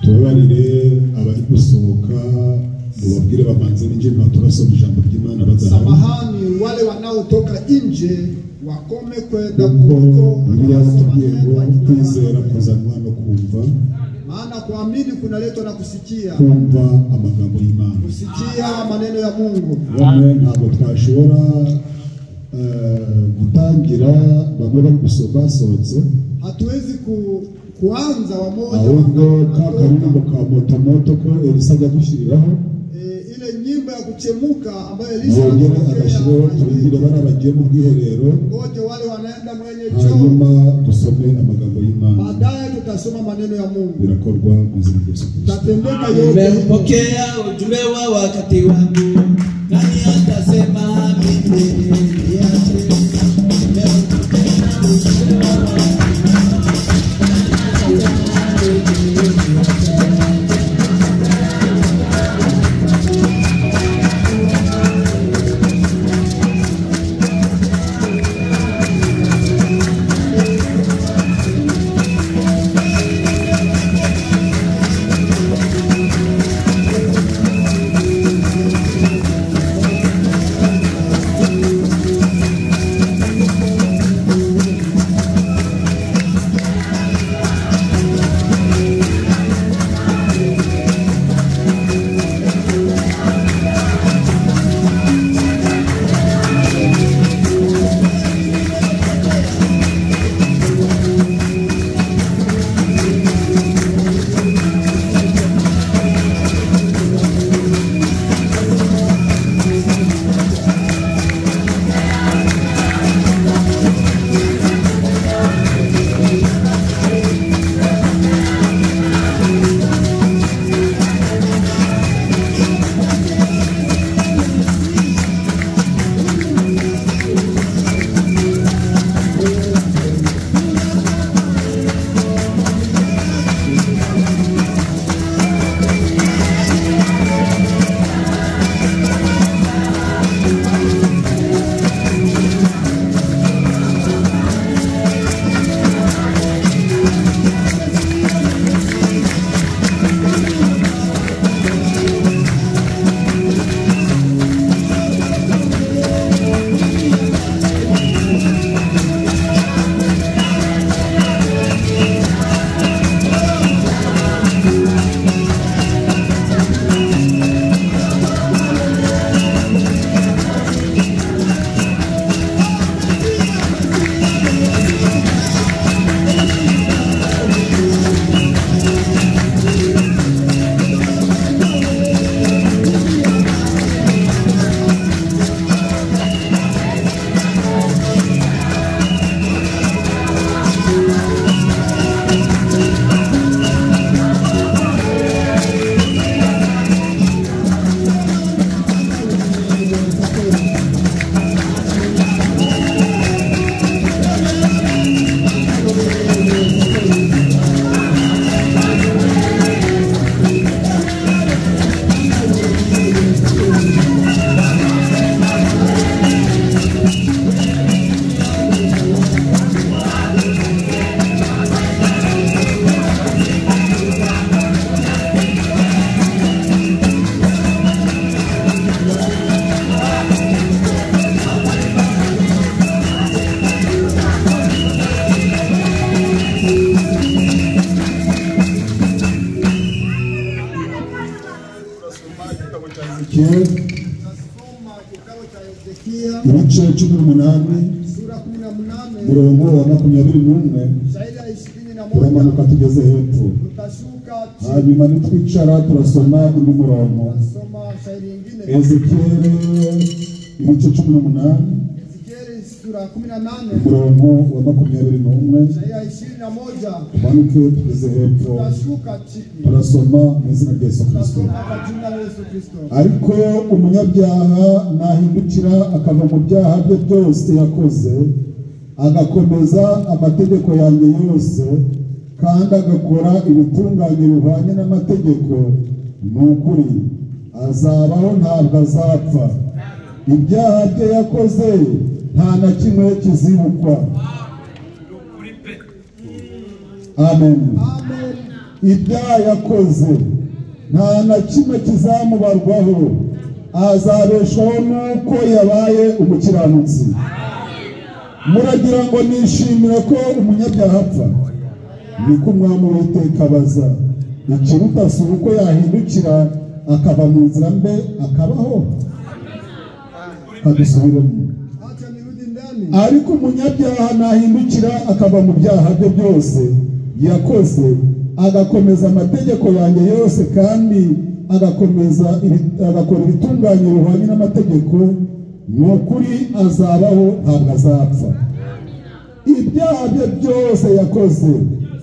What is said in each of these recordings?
Tubabarire abari gusohoka mubabwire babanze n'inje ntaturasoma ijambo ry'Imana bazahari. Samahani wale wanaotoka nje wakome kwenda kuko Biblia inatubwiye ngo kwizera kuzanwa no kumva. Maana kuamini kunaletwa na kusikia. Kumva amagambo y'Imana. Kusikia maneno ya Mungu. Bamwe ntabwo twashobora gutangira bamwe bari gusohotse. Hatuwezi kuanza wamoja ahubwo kakarimbo ka moto ko Elisa yagushyiriraho ile nyimbo ya kuchemuka ambayo Elisa agashiraho turindire bana bagiye mu bwiherero ngoje wale wanaenda mwenye choo hanyuma dusome amagambo y'Imana baadaye tutasoma maneno ya Mungu birakorwa mu izina rya Yesu Kristo. Tatendeka yote. Nimepokea ujumbe wa wakati wangu, nani atasema mimi niache? Nimepokea ujumbe wa wakati wangu. Ezekiel Tunasoma kitabu cha Hezekia ibice 18 sura 18 murongo wa 21 shairi ya 21 turamanuka tugeze hepfo. tutashuka chini. Hanyuma nitwicara turasoma indi murongo. Tunasoma shairi nyingine Ezekiel ibice 18 Ezekieli sura 18 umurongo wa 21 shairi ya 21 tumanuke tugeze hepfo tutashuka chini. turasoma mu izina rya Yesu Kristo. Tunasoma kwa jina la Yesu Kristo. Ariko umunyabyaha nahindukira akava mu byaha bye byose yakoze agakomeza amategeko yanjye yose kandi agakora ibitunganye bihwanye n'amategeko, ni ukuri azabaho ntabwo azapfa. Ibyaha bye yakoze nta na kimwe kizibukwa. Amen. Amen. Ibyaha yakoze nta na kimwe kizamubarwaho, azabeshaho nuko yabaye umukiranutsi. Muragira ngo nishimire ko umunyabyaha apfa? Niko umwami w'Uwiteka abaza. Ikiruta si uko yahindukira akava mu nzira mbe akabaho. Kadusubiremo. Acha nirudi ndani. Ariko umunyabyaha nahindukira akava mu byaha bye byose yakoze agakomeza amategeko yanjye yose kandi agakora ibitunganye bihwanye n'amategeko, ni ukuri azabaho ntabwo azapfa. Ibyaha bye byose yakoze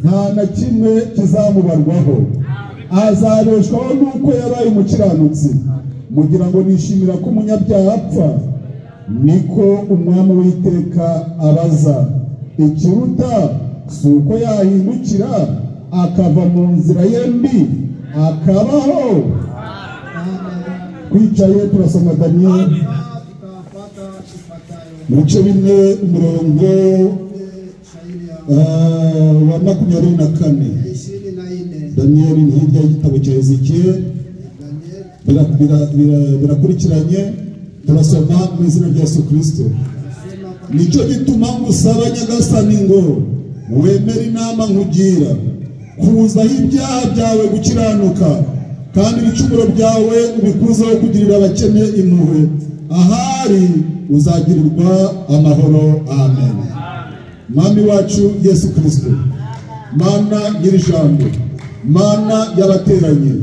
nta na kimwe kizamubarwaho, azabeshwaho nuko yabaye umukiranutsi. Mugira ngo nishimira ko umunyabyaha apfa? Niko umwami w'Uwiteka abaza. Ikiruta si uko yahindukira akava mu nzira ye mbi akabaho. Twicaye turasoma Daniyeli Tutapata kifuatayo. mu bice bimwe umurongo wa 24. 24 Daniyeli ni hirya y'igitabo cya Ezekiel. Daniel Birakurikiranye turasoma mu izina rya Yesu Kristo. Nicyo gituma ngusaba Nyagasani ngo wemere inama nkugira, kuzaho ibyaha byawe gukiranuka kandi ibicumuro byawe ubikuzaho kugirira abakene impuhwe, ahari uzagirirwa amahoro. Amen. Mwami wacu Yesu Kristo, Mana nyir'ijambo, Mana y'abateranye,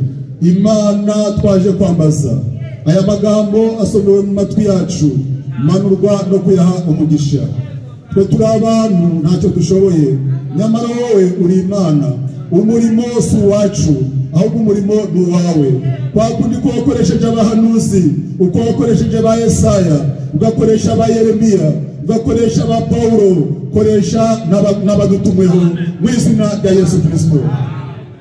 Imana twaje kwambaza, aya magambo asomewe mu matwi yacu, manurwa no kuyaha umugisha. Twe turi abantu ntacyo dushoboye, nyamara wowe uri Imana. Umurimo si uwacu ahubwo umurimo ni uwawe. Kwa kundi ko wakoresheje abahanuzi, uko wakoresheje ba Yesaya, ugakoresha ba Yeremiya, ugakoresha ba Paulo, koresha n'abadutumweho mu izina rya Yesu Kristo.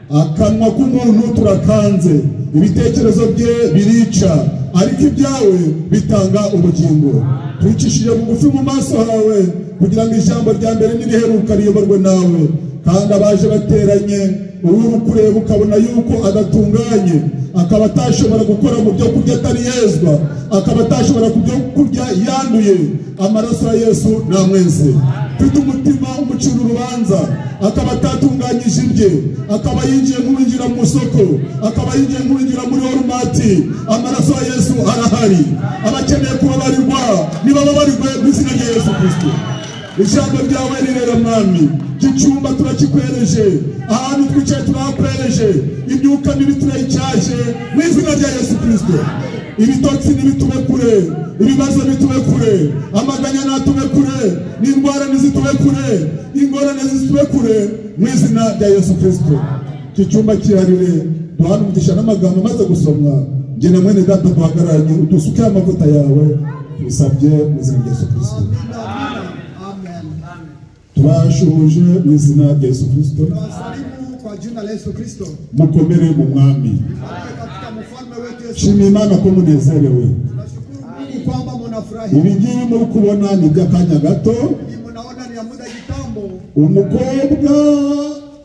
Akanwa k'umuntu turakanze, ibitekerezo bye birica, ariko ibyawe bitanga ubugingo. Twicishije bugufi mu maso hawe kugira ngo ijambo rya mbere n'iriheruka riyoborwe nawe. Kandi abaje bateranye, uri kureba ukabona yuko adatunganye, akaba atashobora gukora mu byo kurya atari yezwa, akaba atashobora ku byo kurya yanduye, amaraso ya Yesu namweze. Mfite umutima umucira urubanza, akaba atatunganyije ibye, akaba yinjiye nk'uwinjira mu isoko, akaba yinjiye nk'uwinjira muri Walmart, amaraso ya Yesu arahari. Abakeneye kubabarirwa nibababarirwe mu izina rya Yesu Kristo. Ijambo ryawe rirera Mwami, icyumba turakikwereje, ahantu twicaye turakwereje, imyuka mibi turayicyaje mu izina rya Yesu Kristo. Ibitotsi nibitube kure, ibibazo bitube kure, amaganya natube kure, n'indwara nizitube kure, ingorane zitube kure mu izina rya Yesu Kristo. Iki cyumba kiharire, duhana umugisha n'amagambo maze gusomwa, njye na mwene data duhagararanye, udusuke amavuta yawe, tubisabye mu izina rya Yesu Kristo. Tubashuje mu izina rya Yesu Kristo. Tunawasalimu kwa jina la Yesu Kristo. Mukomere mu mwami. Katika mfalme wetu Yesu. Shimira Imana ko munezerewe. Tunashukuru Mungu kwamba mnafurahi. Ibi ngibi muri kubona ni by'akanya gato. Mnaona ni ya muda kitambo. Umukobwa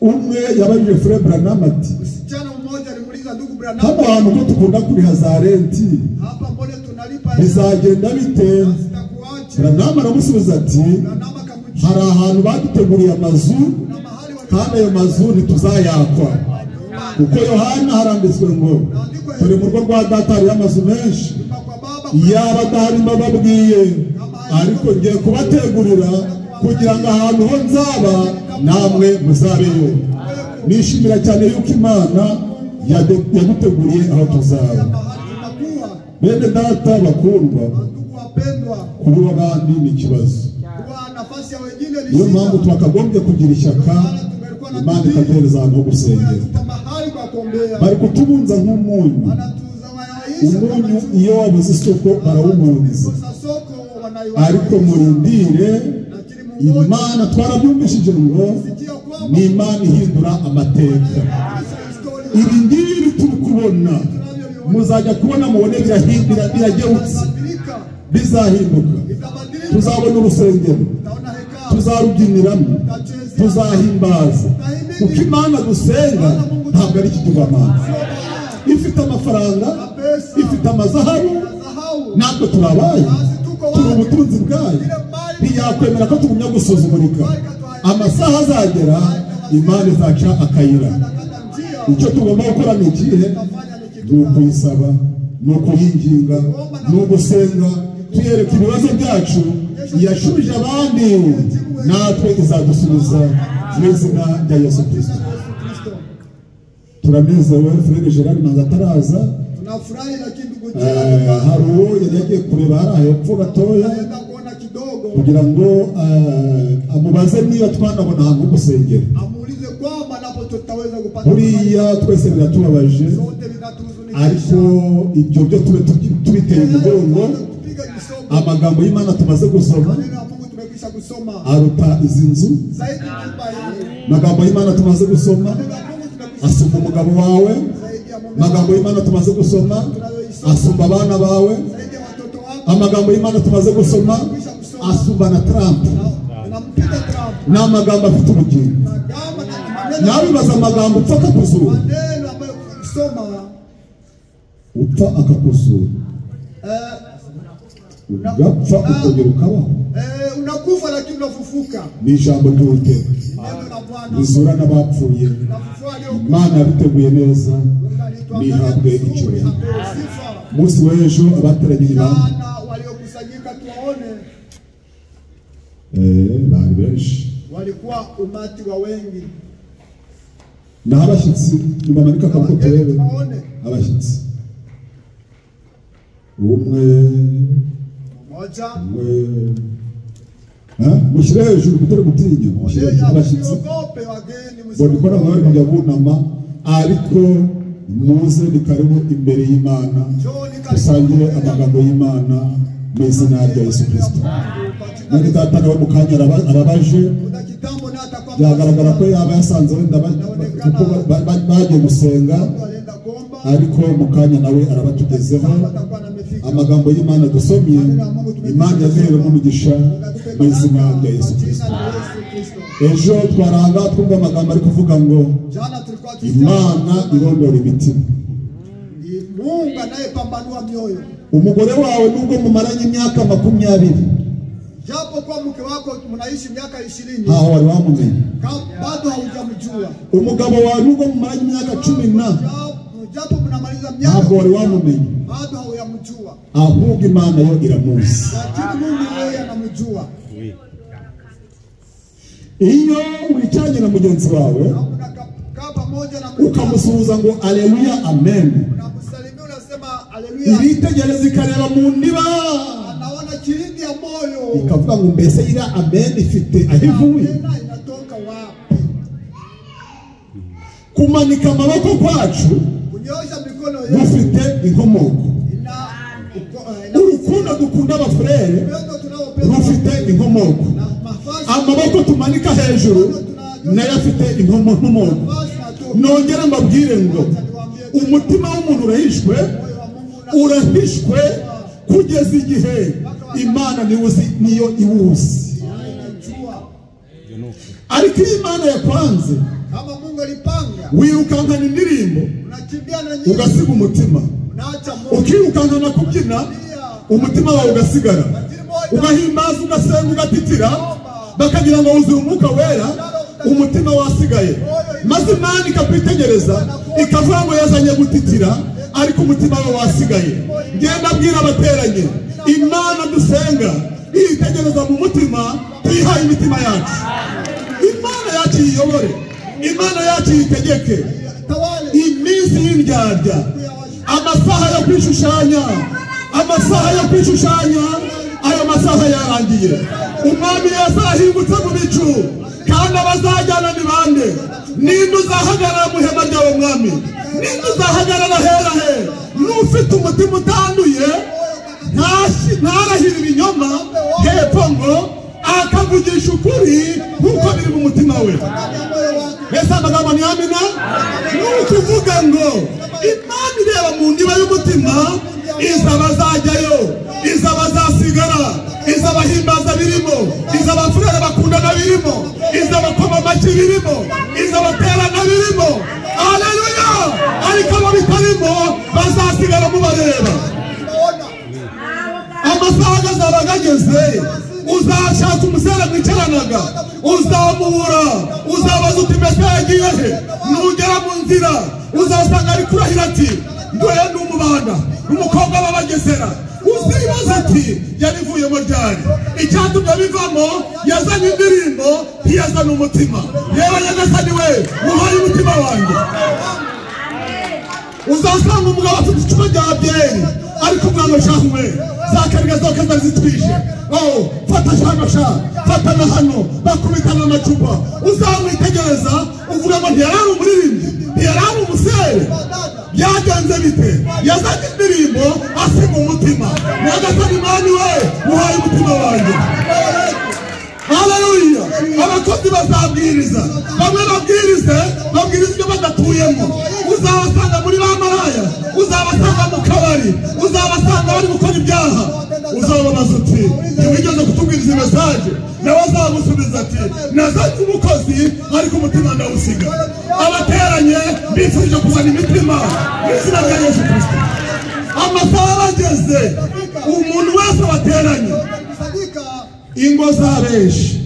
umwe yabajije Frere Branham ati, msichana mmoja alimuuliza ndugu Branham, hano hantu ko tukunda kuriha za renti hapa mbona tunalipa bizagenda bite? Branham aramusubiza ati, hari ahantu baduteguriye amazu kandi ayo mazu ntituzayakwa. kuko Yohana haranditswe ngo turi mu rugo rwa data hariyo amazu menshi, yaba adahari mbababwiye, ariko ngiye kubategurira kugira ngo ahantu ho nzaba namwe muzabeyo. Nishimira cyane yuko Imana yaduteguriye aho tuzaba. Bene data bakundwa, kuba abandi ni ikibazo. Niyo mpamvu twakagombye kugira ishyaka, Imana ikaduhereza ahantu ho gusengera. Bari kutubunza nk'umunyu. Umunyu iyo wabuze isoko barawumunyiza, ariko murindire Imana. Twarabyumvishije ngo ni Imana ihindura amateka. Ibi ngibi turi kubona, muzajya kubona mubone biragewutse, bizahinduka. Tuzabona urusengero, tuzarubyiniramo, tuzahimbaza, kuko Imana dusenga ntabwo ari ikigirwamana. Ifite amafaranga, ifite amazahabu, natwe turabaye, turi ubutunzi bwayo. Ntiyakwemera ko tugumya gusuzumurika. Amasaha azagera, Imana izaca akayira. Icyo tugomba gukora ni ikihe? Ni ukuyisaba, ni ukuyinginga, ni ugusenga, tuyereka ibibazo byacu. Yashubije abandi, natwe izadusubiza mu izina rya Yesu Kristo. Turanezerewe, Frere Gerard manza ataraza. Hari uwo yari yagiye kureba hariya hepfo gatoya kugira ngo amubaze niba twanabona ahantu ho gusengera. Buriya twese biratubabaje, ariko ibyo byo tube tubiteye umugongo. Amagambo y'Imana tumaze gusoma aruta izi nzu. Amagambo y'Imana tumaze gusoma asumba umugabo wawe. Amagambo y'Imana tumaze gusoma asumba abana bawe. Amagambo y'Imana tumaze gusoma asumba na Trump. Ni amagambo afite ubugingo. Nabibaza amagambo upfa akakuzura, upfa akakuzura, ugapfa ukongera ukabaho. Unakufa lakini unafufuka. Ni ijambo ry'Uwiteka rizura n'abapfuye. Imana yabiteguye neza, nihabwe icyubahiro. Umunsi w'ejo abateranye ibanga bari benshi, walikuwa umati wa wengi. Na abashyitsi nibamanika akaboko turebe abashyitsi. Umwe mushyire hejuru kutari gutinya. Abashyitsi bari gukora ngo bari kujya bunama, ariko muze ni karibu imbere y'Imana, dusangire amagambo y'Imana mu izina rya Yesu Kristo. None data nawe mu kanya arabaje, byagaragara ko yaba yasanze wenda kuko bagiye gusenga, ariko mu kanya nawe arabatugezeho. Amagambo y'Imana dusomye, Imana yaduhere n'umugisha mu izina rya Yesu Kristo. Ejo twaranga twumva amagambo ari kuvuga ngo Imana irondora imitima. Mungu anayepambanua mioyo. Umugore wawe nubwo mumaranye imyaka 20, japo kwa mke wako mnaishi miaka 20, ntaho wari wamumenye, bado haujamjua. Umugabo wawe nubwo mumaranye imyaka 10, japo mnamaliza miaka, ntabwo wari wamumenye, bado haujamjua. ahubwo Imana yo iramuzi. Lakini Mungu yeye anamjua. Iyo wicyanye na mugenzi wawe ukamusuhuza ngo aleluya amen, unamsalimia unasema aleluya, iritegereza ikareba mu ndiba, anaona kilindi ya moyo, ikavuga ngo mbese ira amen ifite ahivuye. Inatoka wapi? Kumanika amaboko kwacu kunyosha mikono yetu gufite inkomoko. Urukundo dukunda abafurere rufite inkomoko. Amaboko tumanika hejuru nayo afite inkomoko. Nongera mbabwire ngo umutima w'umuntu urahishwe kugeza igihe Imana niyo iwuzi. Ariko Imana yakwanze, kama Mungu alipanga, wirukankana indirimbo ugasiga umutima, ukirukankana kubyina umutima wawe ugasigara, ugahimbaza ugasenga ugatitira, bakagira ngo wuzuye umwuka wera, umutima wasigaye. maze Imana ikakwitegereza ikavuga ngo yazanye gutitira ariko umutima we wasigaye. Ngenda abwira abateranye, Imana dusenga itegereza mu mutima, tuyihaye imitima yacu. Imana yacu yiyobore, Imana yacu yitegeke. Iminsi y'indyarya, amasaha yo kwishushanya, amasaha yo kwishushanya, ayo masaha yarangiye. Umwami yazahingutse mu bicu, kandi abazajyana ni bande? Ninde uzahagarara mu ihema ryawe mwami? Ninde uzahagarara hera he? N'ufite umutima utanduye ntarahira ibinyoma hepfo ngo akavugisha ukuri nk'uko biri mu mutima we. Mbese amagambo ni amina? Nukuvuga ngo Imana ireba mu ndiba y'umutima, izabazajyayo, izabazasigara, izabahimbaza birimo, izabafurere bakundana birimo, izabakoma amashyi birimo, izabaterana birimo. Haleluya! Ariko abo bitarimo bazasigara mubareba. Amasaha azaba ageze, uzashaka umusore mwicaranaga, uzamubura, uzabaza uti mbese yagiye he? Nugera mu nzira uzasanga ari kurahira ati ndoye n'umubanda n'umukobwa w'abagesera. Uzibaza ati yarivuyemo ryari? Icyatumye bivamo yazanye indirimbo, ntiyazana umutima. Yewe Nyagasani we, muhaye umutima wanjye. Uzasanga umugabo afite icupa rya byeri ariko umwana shahuwe zakarga zoka zitwishe. Fata shano sha, fata na hano bakubitana amacupa. Uzamwitegereza uvuga ngo ntiyarari umuririmbyi, ntiyarari umusere. Byagenze bite? Yazanye indirimbo asiga umutima. Nyagasani Imana we, muhaye umutima wanjye. Haleluya! Abakozi bazabwiriza, bamwe babwiriza ibyo badatuyemo. Uzabasanga muri bamaraya, uzabasanga mu kabari, uzabasanga bari gukora ibyaha. Uzababaza uti ntiwigeze kutubwiriza mesaje? Nawe azagusubiza ati nazanye umukozi ariko umutima ndawusiga. Abateranye bifurije kuzana imitima mu izina rya Yesu Kristo. Amasaha arageze, umuntu wese wateranye ingo zabenshi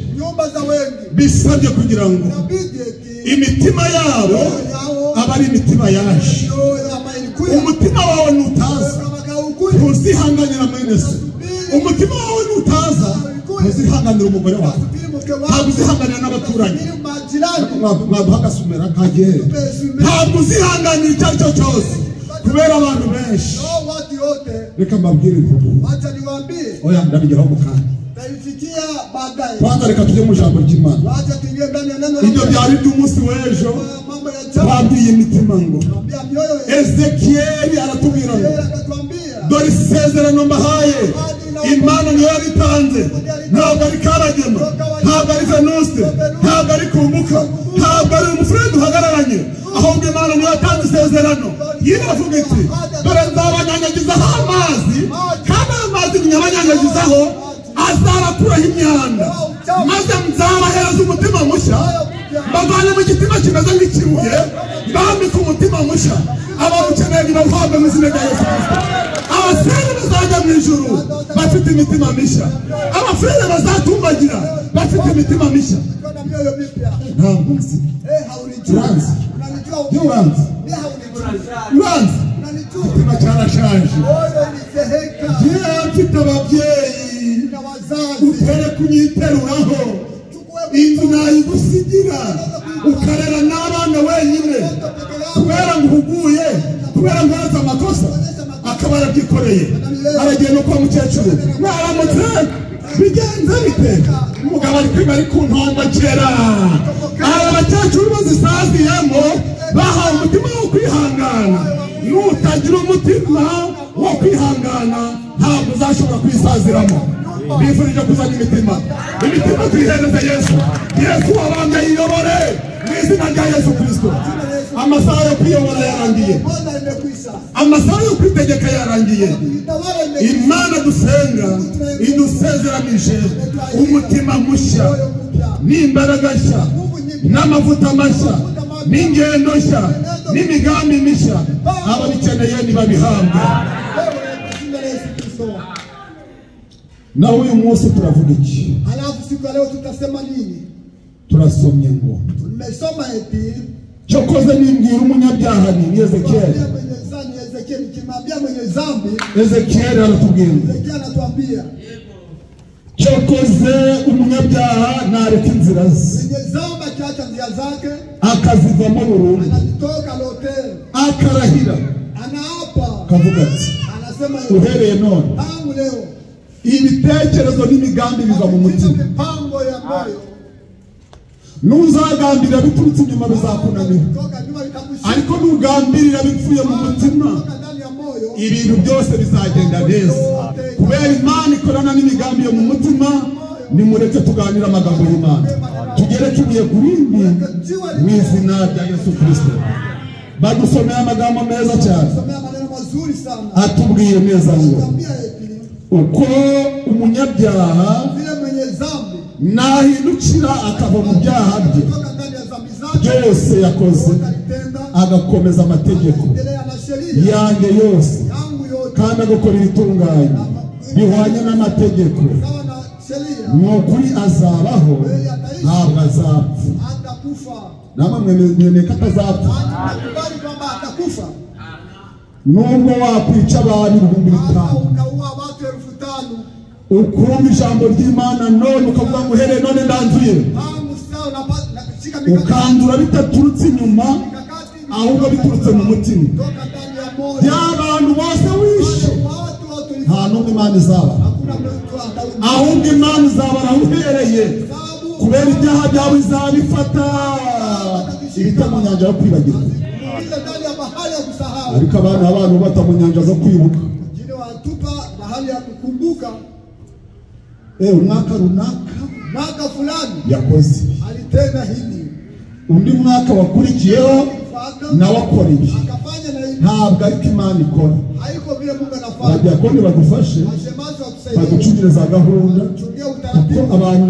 bisabye kugira ngo imitima yabo aba ari imitima yaje. Umutima wawe nutaza ntuzihanganira mwene se. Umutima wawe nutaza ntuzihanganira umugore wawe, ntabwo uzihanganira n'abaturanyi. Mwaduhagasumera kagere, ntabwo uzihanganira icyo ari cyo cyose kubera abantu benshi. Reka mbabwire imvugo, oya ndabigeraho mu kanya. Kwanza reka tujye mu ijambo ry'Imana. Ibyo byari by'umunsi w'ejo babwiye imitima ngo Ezekiyeli aratubwira ngo dore isezerano mbahaye. Imana niyo yaritanze, ntabwo ari Karagema, ntabwo ari Venuste, ntabwo ari Kumbuka, ntabwo ari umufurere duhagararanye, ahubwo Imana niyo yatanze isezerano. Yiravuga iti dore nzabanyanyagizaho amazi, kandi amazi nyabanyanyagizaho azabakuraho imyanda, maze nzabahereza umutima mushya, mbavane mu gitima kimeze nk'ikibuye, mbambike umutima mushya. Abawukeneye nibawuhabwe mu izina rya Yesu Kristo. Abasore bazajya mu ijuru bafite imitima mishya, abafurere bazatumbagira bafite imitima mishya. Ntabwo nzi uranzi, uranzi imitima cyarashaje. Yewe mfite ababyeyi utere kunyiteruraho, inzu nayigusigira ukarera n'abana wenyine kubera ngo uhuguye, kubera ngo yaza amakosa akaba yarabyikoreye. Aragiye no kwa mukecuru, mwaramutse bigenze bite? Umugabo ari kwiba ari ku ntongo kera. Aba bakecuru bazisaziyemo bahawe umutima wo kwihangana. Nutagira umutima wo kwihangana ntabwo uzashobora kwisaziramo. Bifurije kuzana imitima tuyihereze Yesu. Yesu wabambye yiyobore mu izina rya Yesu Kristo. Amasaha yo kwiyobora yarangiye, amasaha yo kwitegeka yarangiye. Imana dusenga idusezeranije umutima mushya, n'imbaraga nshya, n'amavuta mashya, n'ingendo nshya, n'imigambi mishya. Ababikeneye nibabihabwe. Na uyu munsi turavuga iki? Halafu siku ya leo tutasema nini? Turasomye ngo tumesoma eti Cyokoze nimbwira umunyabyaha ni Ezekiel. Ezekiel anatubwira. Cyokoze umunyabyaha nareka inzira ze. Akazivamo burundu. Akarahira. Kavuga ati uhereye none ibitekerezo n'imigambi biva mu mutima. Nuzagambira biturutse inyuma bizakunanira, ariko nugambirira bipfuye mu mutima ibintu byose bizagenda neza. Kubera Imana ikorana n'imigambi yo mu mutima, nimureke tuganira amagambo y'Imana, tugereke ibuye ku rindi mu izina rya Yesu Kristo. Badusomeye amagambo meza cyane atubwiye neza ngo uko umunyabyaha nahindukira akava mu byaha bye byose yakoze agakomeza amategeko yanjye yose kandi agakora ibitunganye bihwanye n'amategeko, ni ukuri azabaho ntabwo azapfa. Namwe mwemeye ko atazapfa? Nubwo wakwica abantu 5,000 ukumva ijambo ry'Imana none ukavuga ngo uhereye none ndanzuye, ukandura bitaturutse inyuma ahubwo biturutse mu mutima, by'abantu bose wishe, nta n'umwe Imana izaba, ahubwo Imana izabara aho uhereye, kubera ibyaha byawe izabifata ibita mu nyanja yo kwibagirwa. Ariko abantu bata mu nyanja zo kwibuka. Umwaka runaka fulani yakoze alitenda hivi, undi mwaka wakurikiyeho nawe akora ibi. Ntabwo ariko Imana ikora. Abadiyakoni badufashe baducungire za gahunda, kuko abantu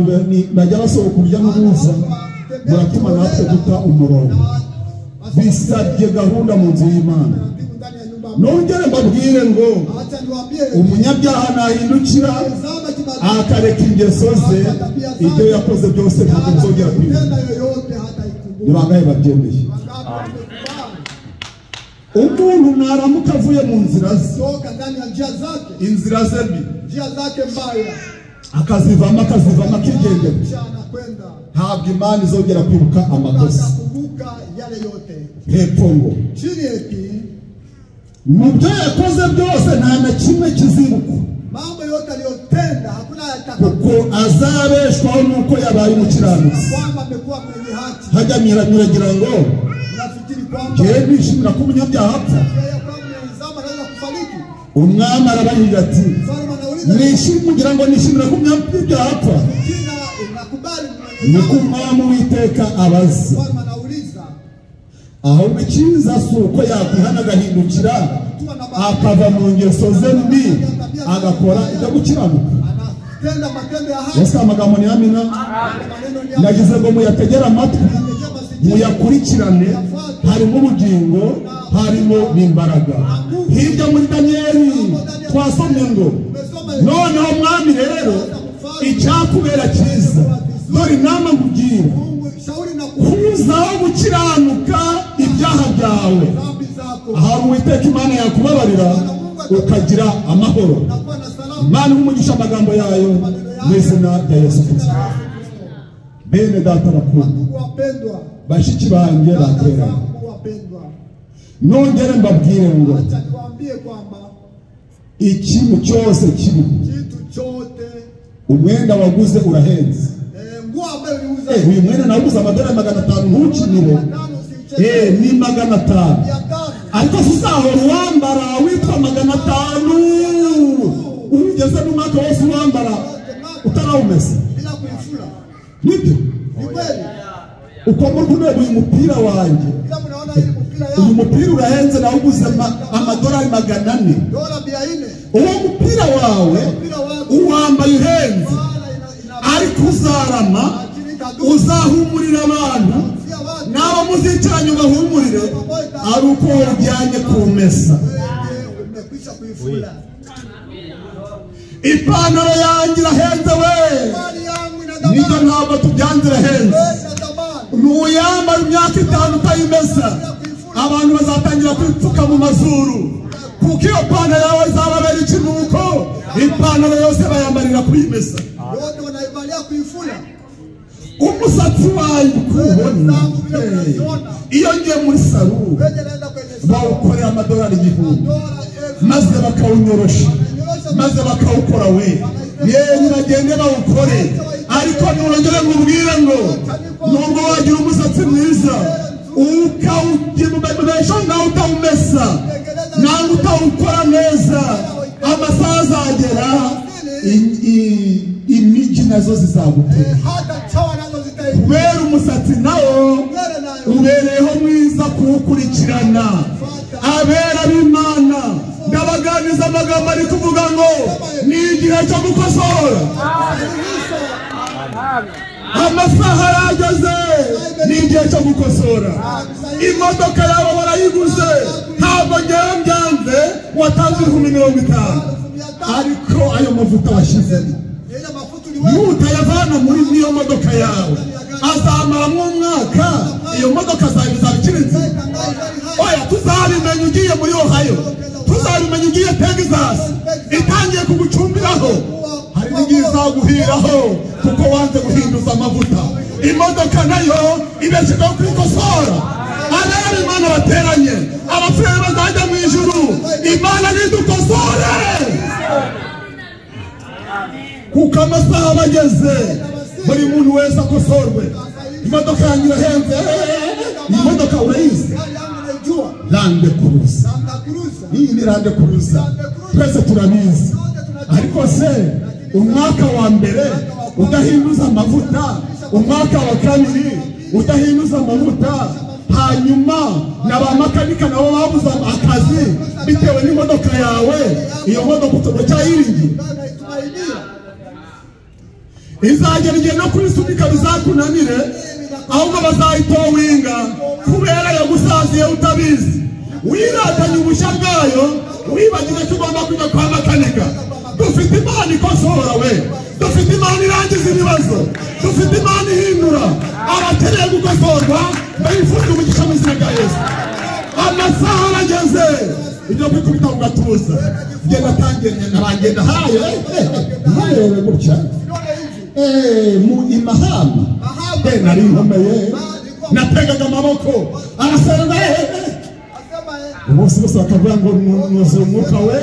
bajya basohoka kurya n'ubuza, muratuma natwe duta umurongo. Bisabye gahunda mu nzu y'Imana. Nongere mbabwire ngo umunyabyaha nahindukira akareka ingeso ze, ibyo yakoze byose ntabwo bizongera kwiba. Ni bangahe babyemeye? Umuntu naramuka avuye mu nzira ze, inzira ze mbi, akazivamo akigendera, ntabwo Imana izongera kwibuka amakosa. Hepfo ngo mu byo yakoze byose nta na kimwe kizibukwa, kuko azabeshwaho nuko yabaye umukiranutsi. Hajya nyiragira ngo ngewe nishimira ko umunyabyaha apfa. Umwami arabahiga ati kugira ngo nishimira ko umunyabyaha apfa, niko Umwami Uwiteka abaza. Ahubwo icyiza si uko yakwihana agahindukira akava mu ngeso ze mbi agakora ibyo gukiranuka. Yesu amagambo ni amina. Nagize ngo muyategere amatwi muyakurikirane, harimo ubugingo, harimo n'imbaraga. Hirya muri Daniyeli twasomye ngo noneho mwami rero icyakubera cyiza, dore inama nkubwira, kuzaho gukiranuka ibyaha byawe, ahari Uwiteka Imana yakubabarira ukagira amahoro. Imana umugisha amagambo yayo mu izina rya Yesu Kristo. Bene data bakundwa, bashiki banjye bateranye, nongere mbabwire ngo ikintu cyose kiri, umwenda waguze urahenze. Uyu mwenda naguze $500 ntukinire, ni 500, ariko uzahora uwambara witwa 500 ugeze mu mwaka wose uwambara utarawumesa. Nibyo uko muri kureba uyu mupira wanjye, uyu mupira urahenze, nawuguze $400. Uwo mupira wawe uwambaye uhenze, ariko uzarama, uzahumurira abantu, nabo muzicaranye ubahumurire, ari uko ujyanye kumesa. Ipantaro yanjye irahenze we, nibyo ntabwo tubyanze irahenze, nuyambara imyaka 5 utayimesa abantu bazatangira kwipfuka mu mazuru kuko iyo pantaro yawe izababera ikinuko ipantaro yose bayambarira kuyimesa wote wanaivalia kuifula umusatsi wawe kubona iyo ngiye muri salu bawukorera amadolari 1000 maze bakawunyorosha maze bakawukora we nibagende bawukore ariko nurongere ngubwire ngo nubwo wagira umusatsi mwiza ukawugibubesha ngaho utawumesa nangwa utawukora neza amasaha azagera imigi nazo zizagutera kubera umusatsi nawo ubereyeho mwiza kuwukurikirana abera b'Imana ndabaganiza amagambo ari kuvuga ngo ni igihe cyo gukosora amasaha yageze ni igihe cyo gukosora imodoka yawe barayiguze ntabwo ngewe mbyanze watanze 50,000 ariko ayo mavuta washyizemo nutayavana muri niyo modoka yawe azamara mw'umwaka iyo modoka zawe ikirinze oya tuzabimenya ugiye muri Ohio tuzabimenya ugiye Texas itangiye kugucumbiraho hari n'igihe izaguhiraho kuko wanze guhinduza amavuta imodoka nayo ibeshyeho kwikosora abera Imana bateranye abafurere bazajya mu ijuru Imana nidukosore kuko amasaha bageze buri muntu wese akosorwe imodoka yanyu irahenze imodoka urayizi Lande Cruiser iyi ni Lande Cruiser twese turabizi ariko se umwaka wa mbere udahinduza amavuta umwaka wa kabiri udahinduza amavuta hanyuma n'abamakanika nabo babuza akazi bitewe n'imodoka yawe iyo modoka utobocayiringi izagera igihe no kurisunika bizakunanire ahubwo bazayitowinga kubera yagusaziye utabizi wiratanye ubushya bwayo wibagire ko ugomba kujya kwa makanika dufite Imana ikosora we dufite Imana irangiza ibibazo dufite Imana ihindura abakeneye gukosorwa bayifunga umugisha mu izina rya Yesu amasaha arageze ibyo kwikubita mu gatuza ngenda tangiye nabangenda haye gutya mu imahama nari nkomeye nategaga amaboko arasenga bose bakavuga ngo nuzuye umwuka we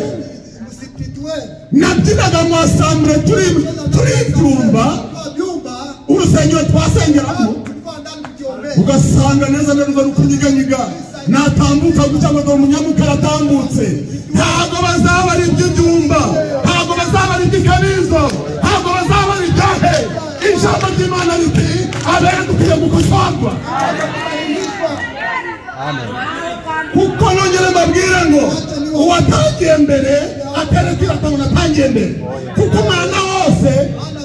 nabyinaga mu asambure turi ibyumba urusengero twasengeramo ugasanga neza neza rukunyiganyiga natambuka gutya ngo umunyamukara atambutse ntabwo bazaba ari iby'ibyumba ntabwo bazaba ari iby'ikanizo ntabwo bazaba ari ibyahe ijambo ry'Imana riti abera dukwiye gukosorwa kuko nongere mbabwire ngo uwatangiye mbere aterekera atabona atangiye mbere kuko umwana wose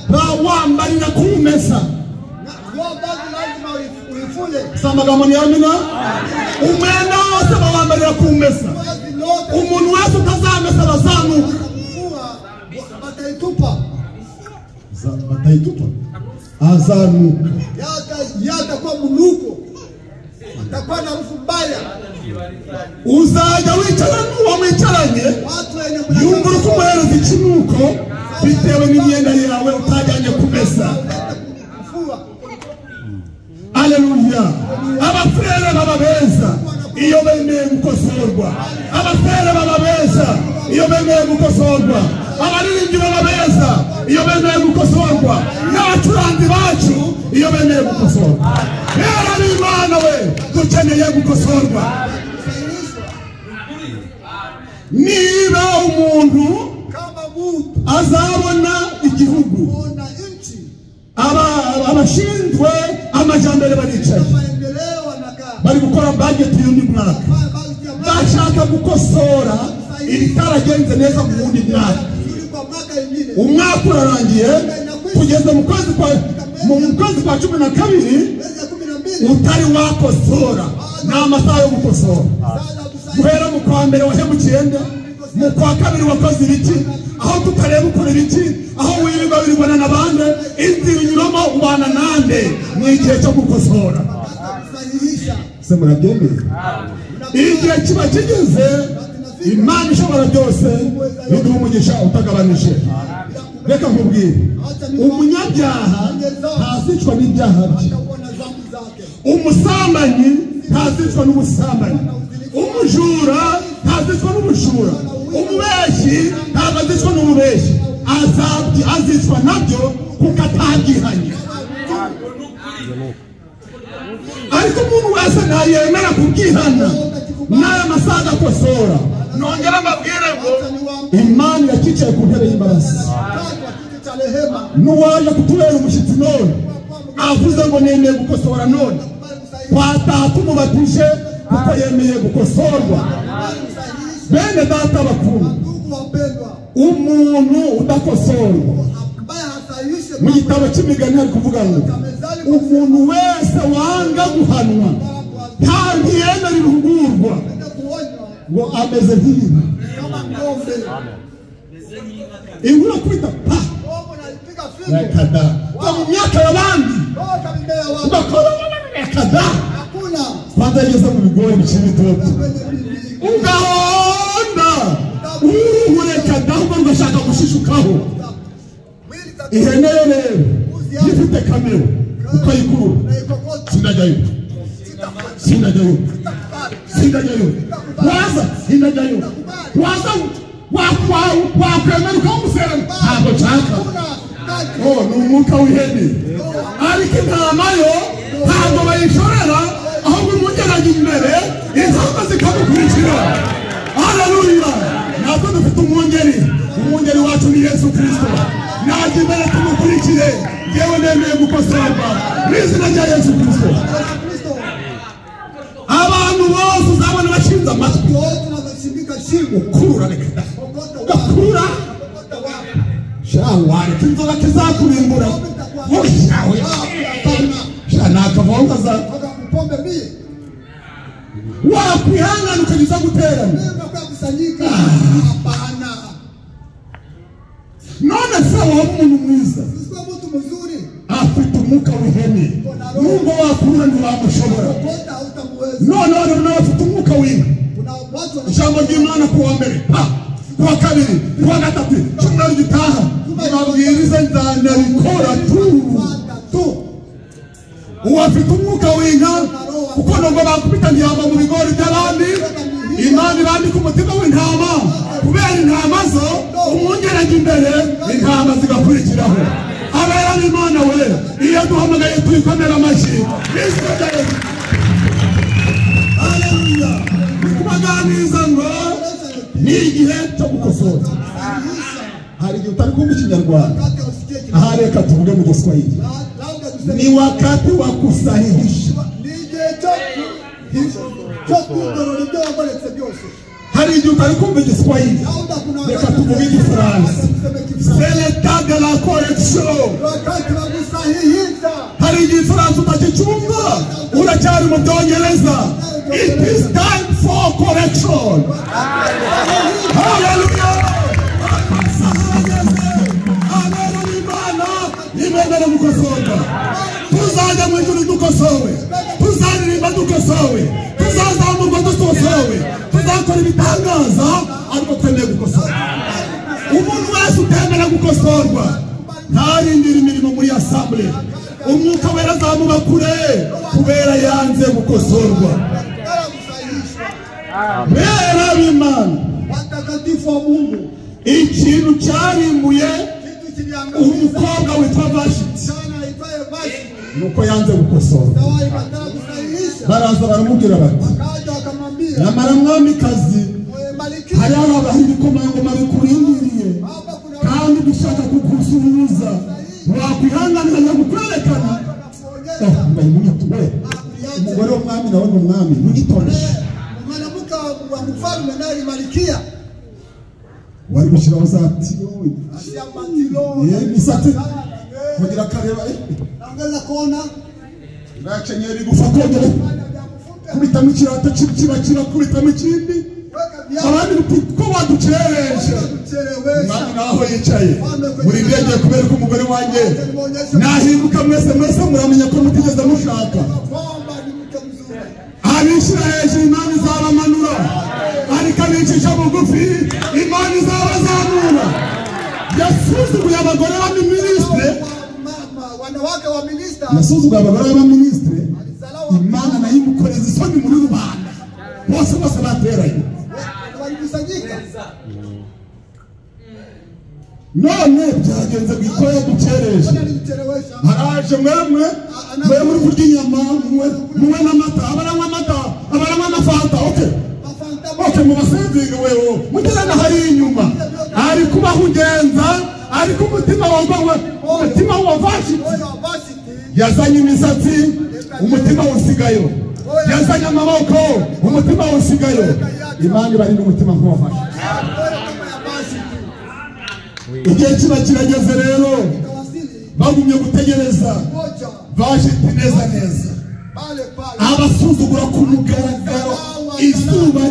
bawambarira kuwumesa samagambo ni amina umwana wose bawambarira kuwumesa umuntu wese utazamesa bazamuka batayitupa azamuka yatakuwa mnuko atakuwa na harufu mbaya uzajya wicara n'uwo mwicaranye yumva uri kumuhereza ikinuko bitewe n'imyenda yawe utajyanye kumesa Aleluya abafurere baba beza iyo bemeye gukosorwa abafurere baba beza iyo bemeye gukosorwa abaririmbyi baba beza iyo bemeye gukosorwa n'abacuranzi bacu iyo bemeye gukosorwa rero n'Imana we dukeneye gukosorwa niba umuntu azabona igihugu abashinzwe amajyambere baricaye bari gukora budget y'undi mwaka bashaka gukosora ibitaragenze neza mu wundi mwaka umwaka urarangiye kugeza mu kwezi kwa 12 utari wakosora n'amasaha yo gukosora guhera mu kwa mbere wahemukiye nde mu kwa kabiri wakoze ibiki, aho tutareba ukora ibiki, aho wirirwa wirwana n'abandi, inzira unyuramo ubana nande mu gihe cyo gukosora. Se murabyemeye? Igihe kiba kigeze, Imana ishobora byose biduha umugisha utagabanije. Reka nkubwire, umunyabyaha ntazicwa n'ibyaha bye, umusambanyi ntazicwa n'ubusambanyi, umujura ntazicwa n'ubujura, umubeshyi ntabwo azicwa n'umubeshyi, azicwa nabyo kuko atabyihanye. Ariko umuntu wese ntayemera kubyihana n'aya masaga akosora. Nongera mbabwire ngo Imana yakicaye ku ntebe y'imbabazi. Nuwaje kutubera umushyitsi none avuze ngo nemeye gukosora none, twataha tumubatije kuko yemeye gukosorwa. Bene data bakuru, umuntu udakosorwa mu gitabo cy'imigani hari kuvuga ngo umuntu wese wanga guhanwa kandi yemera ihugurwa ngo ameze nk'inka. Inkuru kwita pa yakada mu myaka y'abandi ugakora yakada kwanza yageze mu bigori bikiri bitoto ugahonda urekada ahubwo ugashaka gushishukaho. Ihene rero ifite kamera ukayikurura sindajyayo waza wakwemera ukamusera ntabwo nshaka. Ni umwuka w'ihene. Ariko intama yo ntabwo bayishorera, ahubwo umugeraga imbere intama zikamukurikira. Haleluya! Natwe dufite umwungeri wacu ni Yesu Kristo. Najya imbere tumukurikire, yewe nemeye gukosorwa mu izina rya Yesu Kristo. Abantu bose uzabona bashinze amatwi ukurura, reka ugakurura shawari kinzoga kizakurimbura mushawe nakavonga za wakwihangana ukagiza guterana. None se wowe umuntu mwiza afite umwuka w'ihene, nubwo wakurura ntiwamushobora. None wari nawe afite umwuka w'inka. Ijambo ry'Imana kuwa mbere, kuwa kabiri, kuwa gatatu, cyumweru gitaha nababwiriza nzanabikora tu. Uwo afite umwuka w'inka kuko nubwo bakubita ntiyava mu bigori by'abandi. Imana irandika umutima w'intama, kubera intama zo umwungeraga imbere intama zigakurikiraho. Abera n'Imana we, iyo duhamagaye tuyikomera amashyi. Haleluya! Kubaganiriza ngo ni igihe cyo gukosora. Hari igihe utari kumva Ikinyarwanda, aha reka tuvuge mu Giswahili. Ni wakati wa kusahihisha. Hari igihe utari kumva Igiswahili, reka tuvuge Igifaransa. C'est l'état de la correction. Hari igihe Igifaransa utakicyumva uracyari mu Byongereza. It is time for correction. Hallelujah! Nimemera gukosorwa. Tuzajya mu ijuru dukosowe, tuzaririmba dukosowe, tuzazamurwa dukosowe, tuzakora ibitangaza, ariko twemeye gukosorwa. Umuntu wese utemera gukosorwa ntarindira imirimo muri assemblée. Umwuka wera azamuba kure kubera yanze gukosorwa. Bera b'Imana, watakatifu wa Mungu, ikintu cyarimbuye umukobwa witwa Vashiti nuko yanze gukosora. Baraza baramubwira bati, nyamara mwamikazi, hari abahari ibikomangoma bikurindiriye kandi bishaka kukusuhuza, wakwihanganira gukwerekana. Mbaye munyatuwe umugore w'umwami nawe n'umwami nugitonesha mwanamke wa mfalme naye Malkia wari gushyiraho za tiro misatsi kugira kareba angeza kona nakenyera igufa kongera kubitamo ikirata kiba kubitamo ikindi abandi ko waducereje umwami naho yicaye muri ndege kubera ko umugore wanjye nahinduka mwese muramenya ko mutigeze mushaka abishyira hejuru Imana izabamanura ariko abicisha bugufi Imana izabazamura yasuzuguye abagore b'abaminisitiri yasuzuguye abagore b'abaminisitiri Imana nayo imukoreza isoni muri rubanda bose bateranye none byagenze gikoye ducereje haraje mwemwe muri kurya inyama muwe n'amata abaranywa amata abaranywa amafanta okay mubasenzinga wewe mugerana hari inyuma ari kubaho ugenza ariko umutima wa vashiti yazanye imisatsi umutima usigayo yazanye amaboko umutima usigayo Imana ibari n'umutima nk'uwafashe igihe kiba kirageze rero bagumye gutegereza vashiti neza abasuzugura ku mugaragaro izuba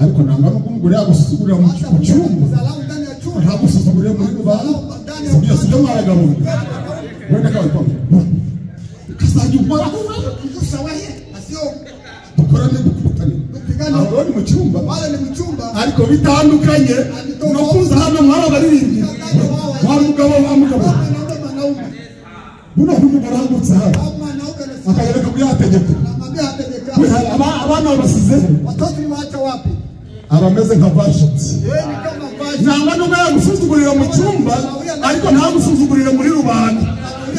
ariko nangwa nuko umugore yagusuzugurira mu cyumba ntagusuzugurire muri rubanda sibyo mwabagabo wenda kawe kasajya uhoraho dukorane dukutane aho ni mu cyumba ariko bitandukanye no kuza hano mwaba baririmbyi wa mugabo buno umugabo arahagurutse hano akayereka kuyategeka abana basize abameze nka vashiti nangwa nubwo yagusuzugurira mu cyumba ariko ntagusuzugurire muri rubanda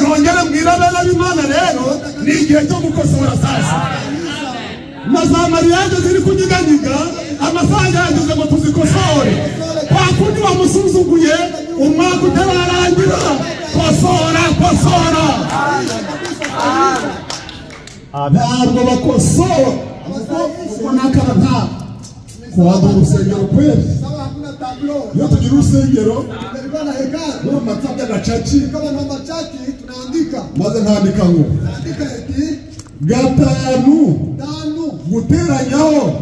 yongere mbwira abana b'Imana rero ni igihe cyo gukosora sasa na za mariage ziri kunyiganyiga amasaha yageze ngo tuzikosore kwa kundi wamusuzuguye umwaka utararangira kosora ntabwo bakosora ubonakara nta kuwadura urusengero kweli iyo tugira urusengero no matabya gacaki maze ntandika ngo gatanu guteranyaho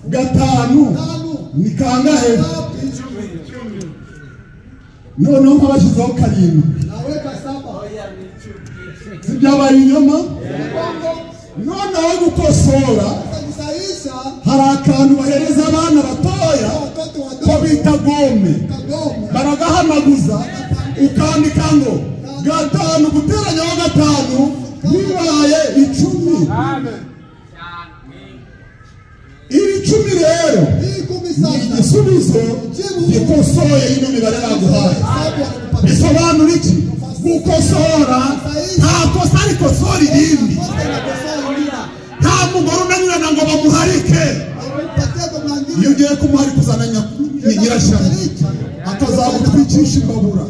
gatanu ni kangahe noneho nkabashyizeho karindwi sibyabaye inyuma noneho gukosora hari akantu bahereza abana batoya ko bita gome baragahanaguza ukandika ngo gatanu guteranyaho gatanu bibaye 10 iri 10 rero ni igisubizo gikosoye ino mibare baguhaye bisobanura iki gukosora nta kosa rikosora irindi nta mugore unanirana ngo bamuharike iyo ugiye kumuharika uzana nyirashyamba akazagutwikisha imbabura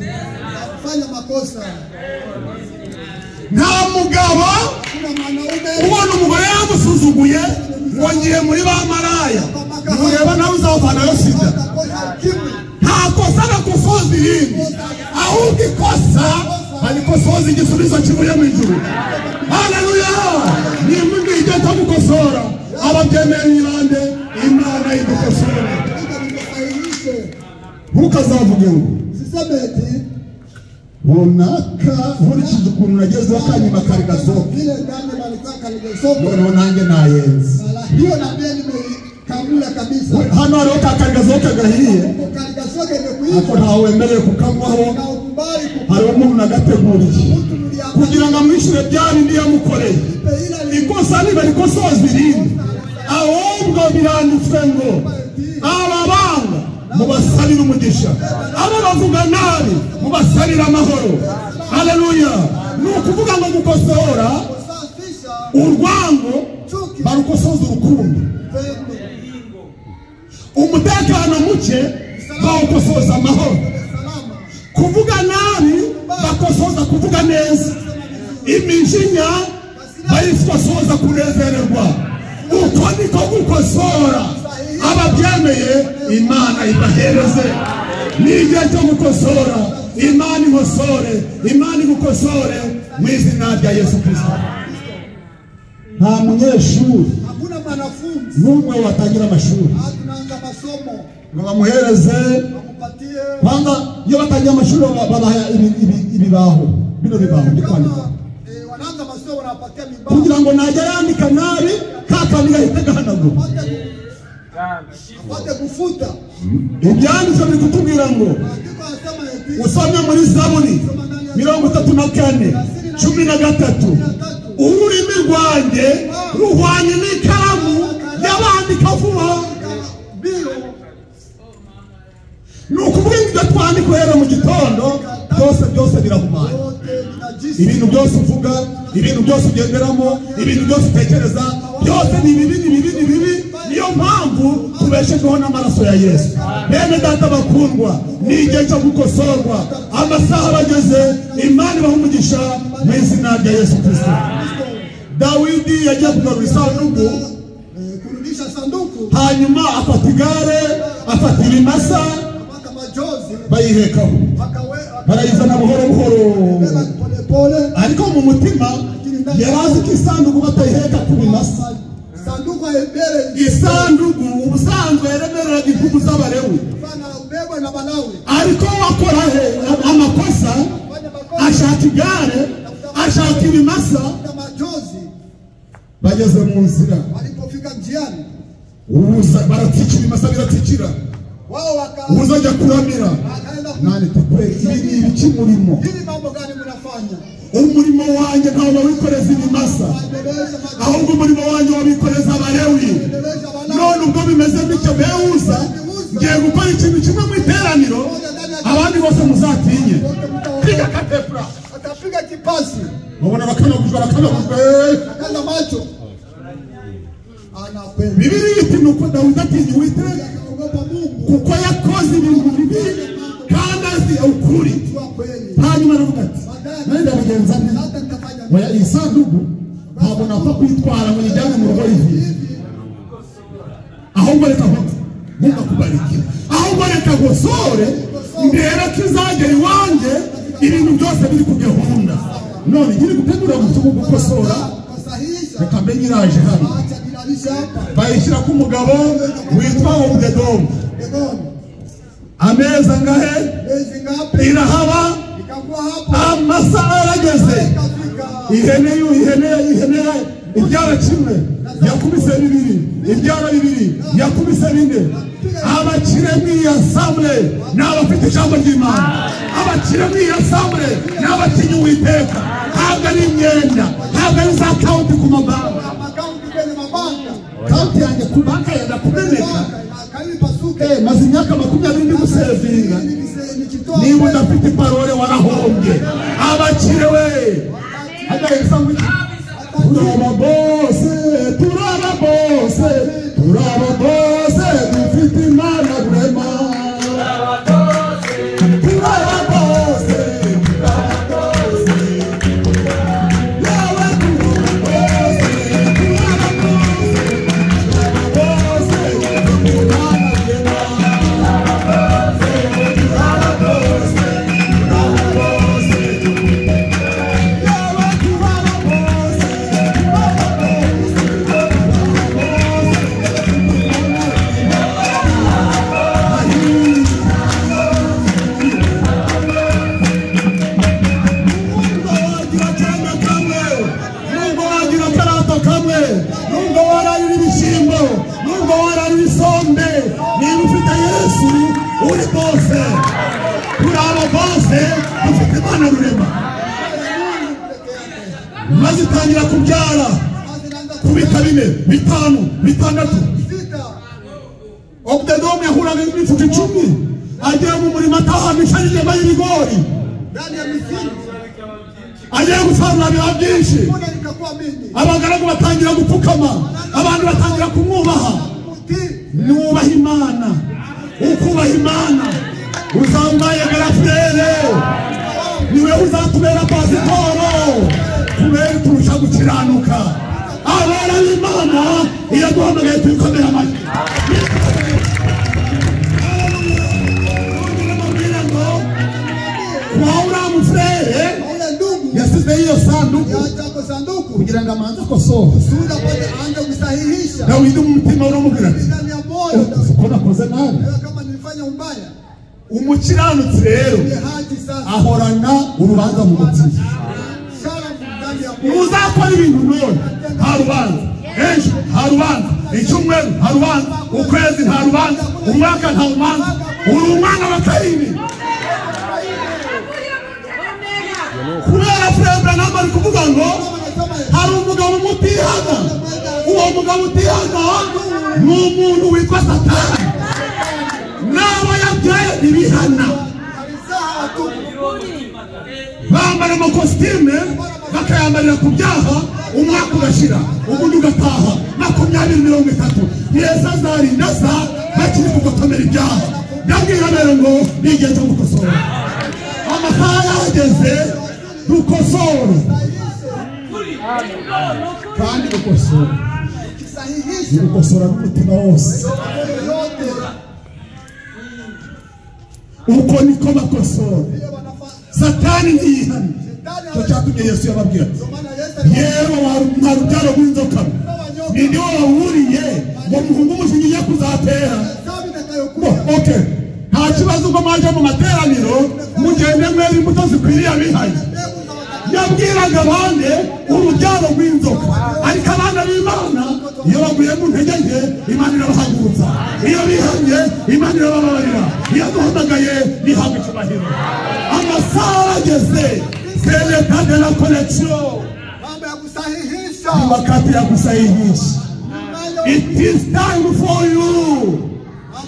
nta mugabo ubona umugore yamusuzuguye ngo ngiye muri ba maraya ntureba nawe uzavanayo sida nta kosa gakosoza irindi ahubwo ikosa arikosoza igisubizo kivuye mu ijuru haleluya nimwe igihe cyo gukosora ababyemera ibande Imana idukosora ntukazavuge ngo runaka nkurikije ukuntu nagezeho akanyuma kari gasohoka noneho nanjye nayenze hano hariho ka kari gasohoka gahiye ako ntawe wemerewe kukanywaho hariho umuntu nagateguriye kugira ngo amwishyure bya bindi yamukoreye ikosa niba rikosoza irindi ahubwo biranditswe ngo aba banga mubasabire umugisha abo bavuga nabi mubasabire amahoro haleluya ni ukuvuga ngo gukosora urwango barukosoza urukundo umutekano muke bawukosoza amahoro kuvuga nabi bakosoza kuvuga neza imijinya bayikosoza kunezererwa uko niko gukosora ababyemeye Imana ibahereze ni igihe cyo gukosora Imana igukosore mu izina rya Yesu Kristo nta munyeshuri hakuna mwanafunzi n'umwe watangira amashuri tunaanza masomo ngo bamuhereze bamupatie kwanza iyo batangira amashuri babaha ibibaho bino bibaho ndi kwandika wanaanza masomo wanapatia mibaho kugira ngo najya yandika nabi kakandi gahita gahanagura apate kufuta ibyanditse biri kutubwira ngo usomye muri Zaburi 34:13 ururimi rwanjye ruhwanye n'ikaramu y'abandika vuba nukuvuga ngo twandika rero mu gitondo byose birahumana ibintu byose uvuga ibintu byose ugenderamo ibintu byose utekereza byose ni bibi niyo mpamvu tubeshejweho n'amaraso ya Yesu. Bene data bakundwa, ni igihe cyo gukosorwa, amasaha bageze, Imana ibaha umugisha mu izina rya Yesu Kristo. Dawidi yagiye kugarura isanduku hanyuma afata igare afata ibimasa bayihekaho barayizana buhoro ariko mu mutima yarazi ko isanduku batayiheka ku bimasa. Isanduku ubusanzwe yeremerera igihugu z'Abalewi, ariko wakora amakosa ashaka igare ashaka ibimasa. Bageze mu nzira ubuza baratsikira ibimasa biratsikira uzajya kuramira nani tukwere ibi ni ibiki murimo umurimo wanjye ntawe wikoreza ibimasa ahubwo umurimo wanjye wabikoreza Abalewi. None ubwo bimeze bityo beuza ngiye gukora ikintu kimwe mu iteraniro abandi bose muzatinye piga katepra atapiga kipasi mubona bakanagujwa akaza macho Bibiri iti nuko Dawidi atinya Uwiteka kuko yakoze ibintu bibi kandi azi ukuri. Hanyuma aravuga ati nenda bagenza nte oya isanduku ntabwo napfa kwitwara ngo nijyane mu rugo ivi ahubwo reka hote ntugakubarike ahubwo reka gosore ndera kizagera iwanjye ibintu byose biri ku gahunda. None ngiri gutegura gukosora reka mbe nyiraje hano bayishyira ku mugabo witwa Obdedomu. Ameza ngahe irahaba amasaha arageze ihene ibyara kimwe yakubise bibiri ibyara bibiri yakubise bine. Abakire mwiyasambure n'abafite ijambo ry'Imana, abakire mwiyasambure n'abatinya Uwiteka. Ntabwo ari imyenda, ntabwo ari za kaunti ku mabanki. Kaunti yanjye ku banki yenda kumeneka maze imyaka 20 gusevinga. Niba udafite parole warahombye. Abakire we turaba bose dufite Imana rurema. Maze tangira kubyara kubika 4, 5, 6. Obdedomu yahuraga n'imifuka 10 agera mu murima atahamisha n'inema y'ibigori agera gusarura biba byinshi. Abagaragu batangira gupfukama, abantu batangira kumwubaha. Nubaha Imana, ukubaha Imana uzambaye garafere niwe uzatubera pasitoro kubera turusha gukiranuka. Abana b'Imana iyo duhamagaye tuyikomera amashyi. Kwa ura mufrere yasize iyo sanduku kugira ngo amanze akosore. Kusudi apate aanze kusahihisha. Dawidi mu mutima uramubwira ati Ndani ya moyo uko nakoze nabi. kama nilifanya ubaya. Umukiranutsi rero Ni haki sasa. ahorana urubanza mu mutima. Shala ndani ya moyo. Muzakora ibintu none nta rubanza, ejo nta rubanza, icyumweru nta rubanza, ukwezi nta rubanza, umwaka nta rubanza. Uri umwana wa Kayini. Kubera Fred nambari kuvuga ngo hari umugabo mutihaga. Uwo mugabo utihaga ni umuntu witwa Satani. Nabo yabyaye ibihana. Bambara amakositime bakayambarira ku byaha, umwaka ugashira ubundi ugataha 2030. Yesu azarinda sa bakiri kugotomera ibyaha. Yabwira rero ngo n'igihe cyo gukosora. Amasaha yageze dukosora. Kandi gukosora gukosora n'umutima wose. Uko niko bakosora. Satani ntiyihana. Cyo cyatumye Yesu yababwira ati yewe nta rubyaro rw'inzoka ni wowe wahuriye ngo muhungu umushingiye kuzatera. Okay, nta kibazo ngo mwaje mu materaniro mugende mwera imbuto zikwiriye abihaye. Yabwiraga abandi urubyaro rw'inzoka, ariko abana b'Imana iyo baguye mu ntege nke Imana irabahagurutsa, iyo bihanye Imana irababarira, iyo duhamagaye bihabwa icyubahiro. Amasaha ageze, c'est l'état de la connexion. Mambo ya kusahihisha. Ni wakati ya kusahihisha. It is time for you.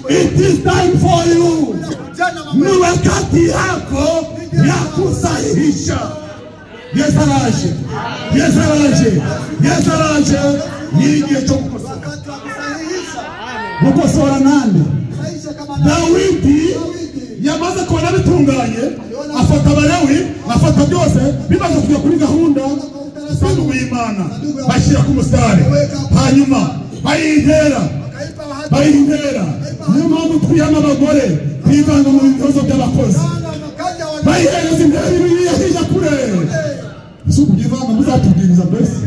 It is time for you. Ni wakati yako ya kusahihisha. Yes araje. Yes araje. Yes araje. Ni igihe cyo gukosora. Gukosora nande? Dawidi yamaze kubona bitunganye, afata Abalewi, afata byose bimaze kujya kuri gahunda isanduku y'Imana, bashyira ku musitari, hanyuma bayintera. Niyo mpamvu twiyama abagore bivanga mu bibazo by'abakozi, bayihereza imbere y'ibiriya hirya kure. Si ukubyivanga muzatubwiriza mbese.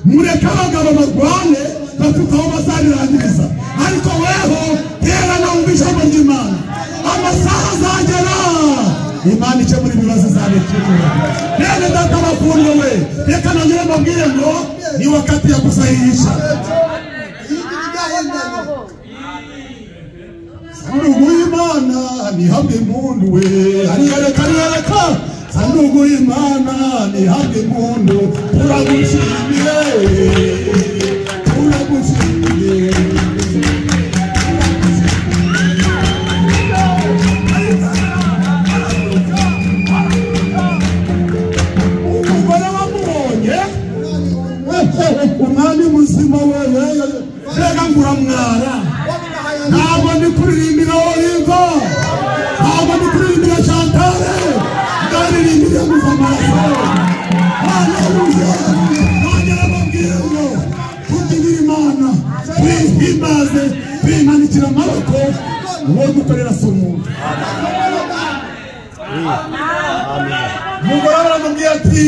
Mureka abagabo barwane bafite aho bazabirangiriza, ariko weho tera na wumva ijambo ry'Imana. Amasaha azagera Imana ikemura ibibazo zabikemura. Bene data bakundwa we, reka nongere mbabwire ngo ni wakati ya kusahihisha. Sanduku y'Imana nihabwe impundu we, ariyereka sanduku y'Imana nihabwe impundu. Turagushimiye. Umwami muzima wewe rega nguramwara. Ntabwo ndi kuririmbira Oliva, ntabwo ndi kuririmbira Chantale, ndaririmbira Muzamaraso. Haleluya. Nongera mbabwire ngo tugira Imana, twihimaze, twimanikira amaboko, uwo dukorera si umuntu. Mugore aramubwira ati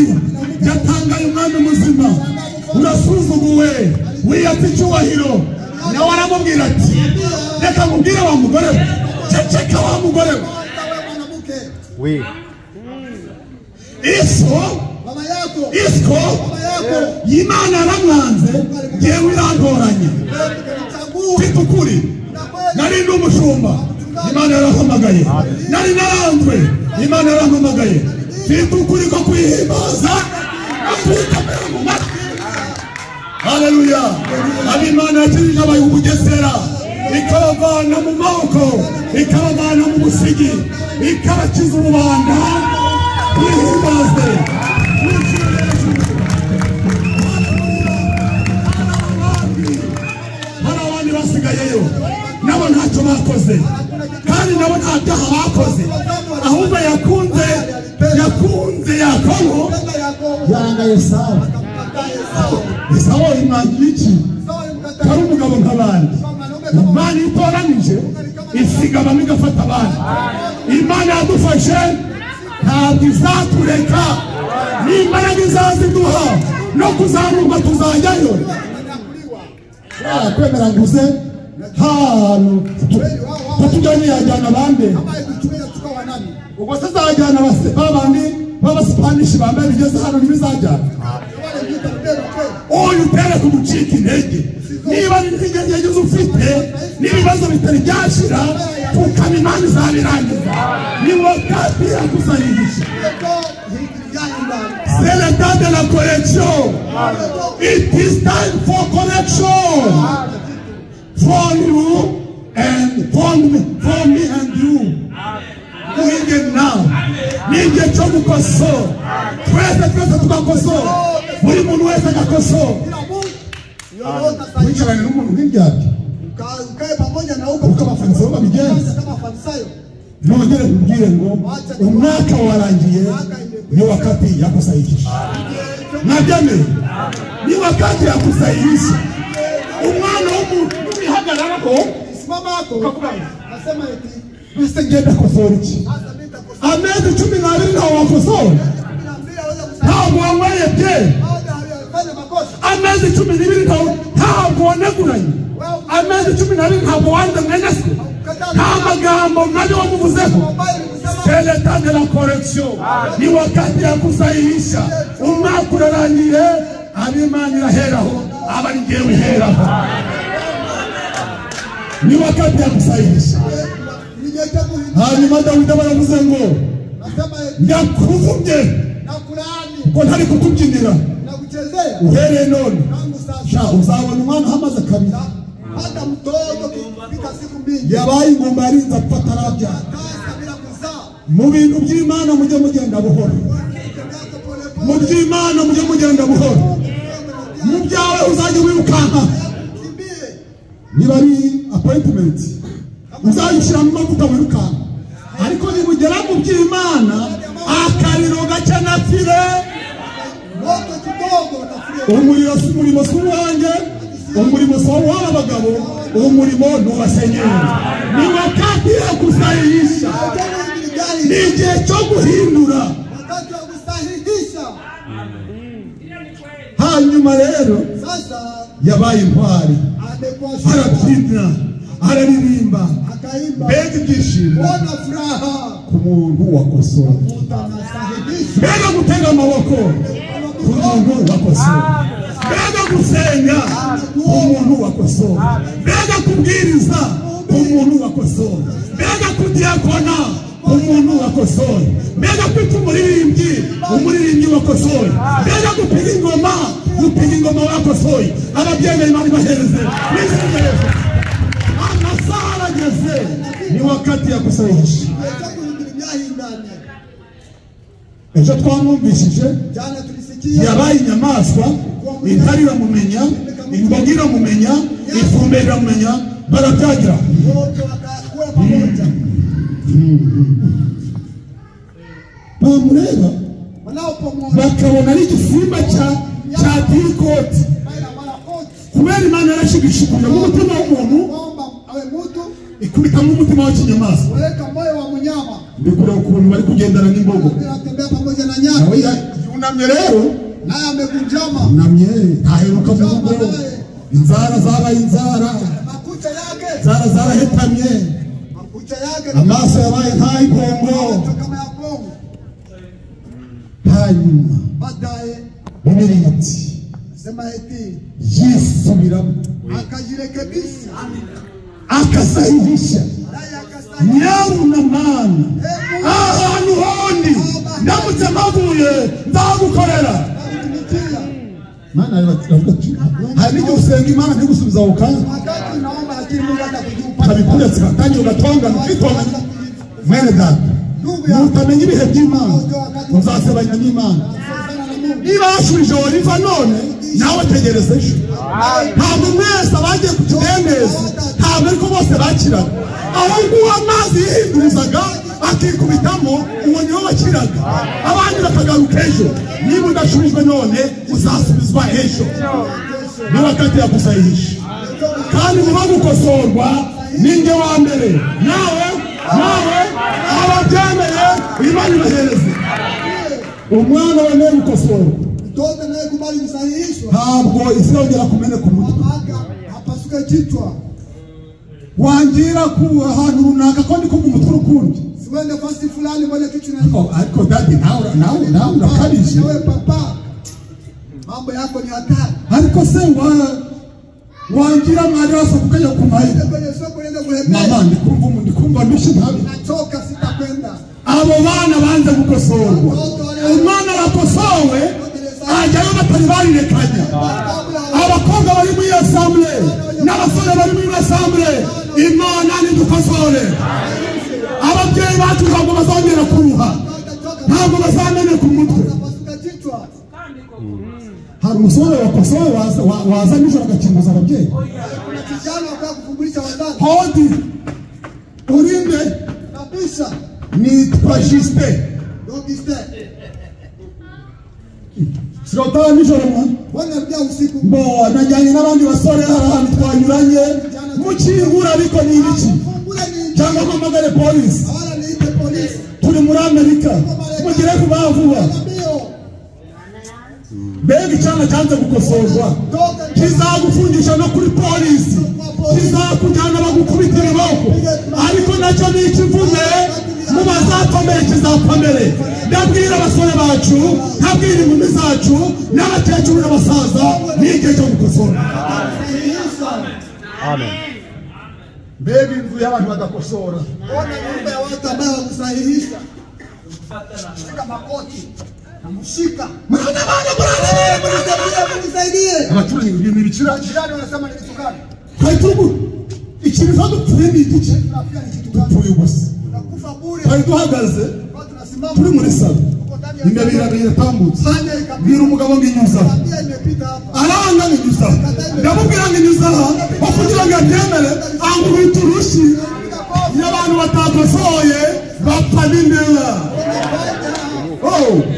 yatangaye umwami muzima, urasuzuguwe, wiyatse icyubahiro. Nawe aramubwira ati reka mubwire wa mugore we, ceceka wa mugore we. Isko Imana aramwanze, ngewe irantoranye. Mfite ukuri, nari ndi umushumba, Imana yarahamagaye. Nari naranzwe, Imana yarahamagaye. Mfite ukuri ko kwihimbaza akukamera mu matwi. Haleluya. Abimana yakirije abaye ubugesera, ikabavana mu maboko, ikabavana mu busigi, ikabakiza ububanda. Kwihimbaze. Hari abandi basigayeyo, nabo ntacyo bakoze, kandi nabo nta byaha bakoze, ahubwo yakunze Yakobo yanga Esawu. Esawu imwagira iki? Kari umugabo nk'abandi. Imana itoranije isiga bamwe igafata abandi. Imana yadufashe ntabwo izatureka. n'imbaraga izaziduha no kuzamuka tuzajyayo. Kwemera nguze hano tutujyanye yajyana bande ubwo se zajyana babandi b'abasipanishi bambaye bigeze hano ntibizajyana. Uyu utere kumucika intege niba n'intege ufite n'ibibazo bitari byashira tukaba Imana izabirangiza. Ni wakati ya kusahihisha. C'est le temps de la correction. It is time for correction. For you and for me and you. Even now. Nije cyo gukosora. Twese tukakosora. Buri muntu wese akakosora. Wicaranye n'umuntu nk'indyarya. Ukae pamoja na huko Ukabafanisayo babigenza. kama farisayo. Nongere kubwire ngo umwaka warangiye ni wakati ya kusahihisha. Najame ni wakati ya kusahihisha. Umwana w'umuntu bihagarara ko Simama hapo. Nasema eti bise ngenda kosora iki. Amezi 12 ntawo wakosora. Ntabwo wambaye bye. Amezi 12 ntabwo waneguranye. Amezi 12 ntabwo wanze mwanyase. Nta magambo nabyo wamuvuzeho. C'est le temps de la correction. Ni wakati ya kusahihisha. Umwaka urarangiye ab'Imana iraheraho abari ngewe heraho. Ni wakati ya kusahihisha. Hanyuma Dawidi baravuze ngo ndakuvumye ko ntari kukubyinira uhereye none uzabona umwana hamaze kabiri. Hata mtoto kufika siku mbili yabaye ingumba yarinze apfa atarabyara. Mu bintu by'Imana mujye mugenda buhoro. Mu by'Imana mujye mugenda buhoro. Mu byawe uzajya wirukanka. Niba ari appointment uzayishyira mu mavuta wirukanka. Ariko nimugera mu by'Imana akariro gake napfire umurimo si uwanjye, umurimo si w'abagabo, umurimo ni uwasenyeri. Ni wakati ya kusahihisha. Ni igihe cyo guhindura. Hanyuma rero yabaye intwari, arabyina, araririmba, mbega ibyishimo ku muntu wakosora. Mbega gutega amaboko ku muntu wakosora. Mbega gusenga ku muntu wakosora. Mbega kubwiriza ku muntu wakosora. Mbega kudiakona ku muntu wakosora. Mbega kwita umuririmbyi wakosora. Mbega gupiga ingoma wakosora. Ababyemeye Imana ibahereze. Amasaha arageze. Ni wakati ya kusahihisha. Ejo twamwumvishije yabaye inyamaswa, intare iramumenya, imboga iramumenya, ifumbe iramumenya, barabyagira. Bamureba bakabona ari igisimba cya tirikoti. Kubera Imana yarashigishije mu mutima w'umuntu ikubitamo umutima w'ikinyamaswa. Ndikura ukuntu bari kugendana n'imbogo. Nawe yunamye rero namye aheruka mu rugo. Inzara zabaye inzara zarahetamye. Amaso yabaye nk'ay'impongo. Hanyuma Bibiliya iti yisubiramo akasahihisha. Nyaruna Mana ahantu hondi ndamutse mpavuye ndagukorera. Mana aravuga ati hari n'igihe usenga Imana ntigusubiza ako kanya. Kabikuretsa kandi ugatongana ukitonganya. Mwene data nutamenya ibihe by'Imana uzasebanya n'Imana. Niba washubije riva none nawe tegereza ejo. Ntabwo mwese abagiye ku kidendezi ntabwo ariko bose bakiraga. Aho nguho amazi yihinduzaga akikubitamo uwo niwe wakiraga, abandi bakagaruka ejo. Niba udashubijwe none uzasubizwa ejo. Ni wakati ya kusahihisha. Kandi muba gukosorwa ninjye wa mbere. Nawe ababyemeye Imana ibahereze. umwana wemeye gukosorwa mtoto anayekubali kusahihishwa ntabwo isi yongera kumene ku mutwe hapasuke kichwa. wangira ku ahantu runaka ko ndi kumva umutwe ukundi Siwende fasi fulani mbona kichwa na ariko dadi nawe urakabije wewe papa mambo yako ni hatari. ariko se wangira mwari wose kukajya kumaira Kwenye soko nenda kuhemea. mama ndikumva ndushye ntabi Nachoka sitakwenda. abo bana banze gukosorwa umwana wakosowe ajyayo batari barirekanya abakobwa bari muri assemble n'abasore bari muri assemble imana nidukosore ababyeyi bacu ntabwo bazongera kuruha ntabwo bazamene ku mutwe hari umusore wakosowe waza nijoro agakinguza ababyeyi hodi urinde Kabisa. nitwa Justin Sirota nijoro mwana Wanarudi usiku. Mbo najyanye n'abandi basore ahantu twanyuranye mukingura ariko ni ibiki cyangwa mpamagare polisi Awala niite polisi. turi muri Amerika mugire kuba vuba mbega icyana cyanze gukosorwa kizagufungisha no kuri polisi kizakujyana bagukubita ibiboko ariko nacyo ni ikivume mu bazakomeye kizapamere ndabwira abasore bacu ndabwira inkumi zacu n'abakecuru n'abasaza n'igihe cyo gukosora Amen. mbega inzu y'abantu badakosora Ona nyumba ya watu ambao wakusahihisha. Shika makoti. Namushika. mwana Mnisaidie. abaturage ibintu bikira Jirani wanasema nitukane. twari tugu ikintu zadupfuye ni igice Tunafia ni kitu gani? dupfuye gusa Tunakufa bure. twari duhagaze Watu tunasimama. turi muri salo Tuko ndani ya imbere iratambutse Fanya ikapita. bwira umugabo ngo inyuza Tabia imepita hapa. aranga ngo inyuza ndamubwira ngo inyuza aho kugira ngo abyemere angubita urushyi iyo abantu batakosoye bapfa n'imbeba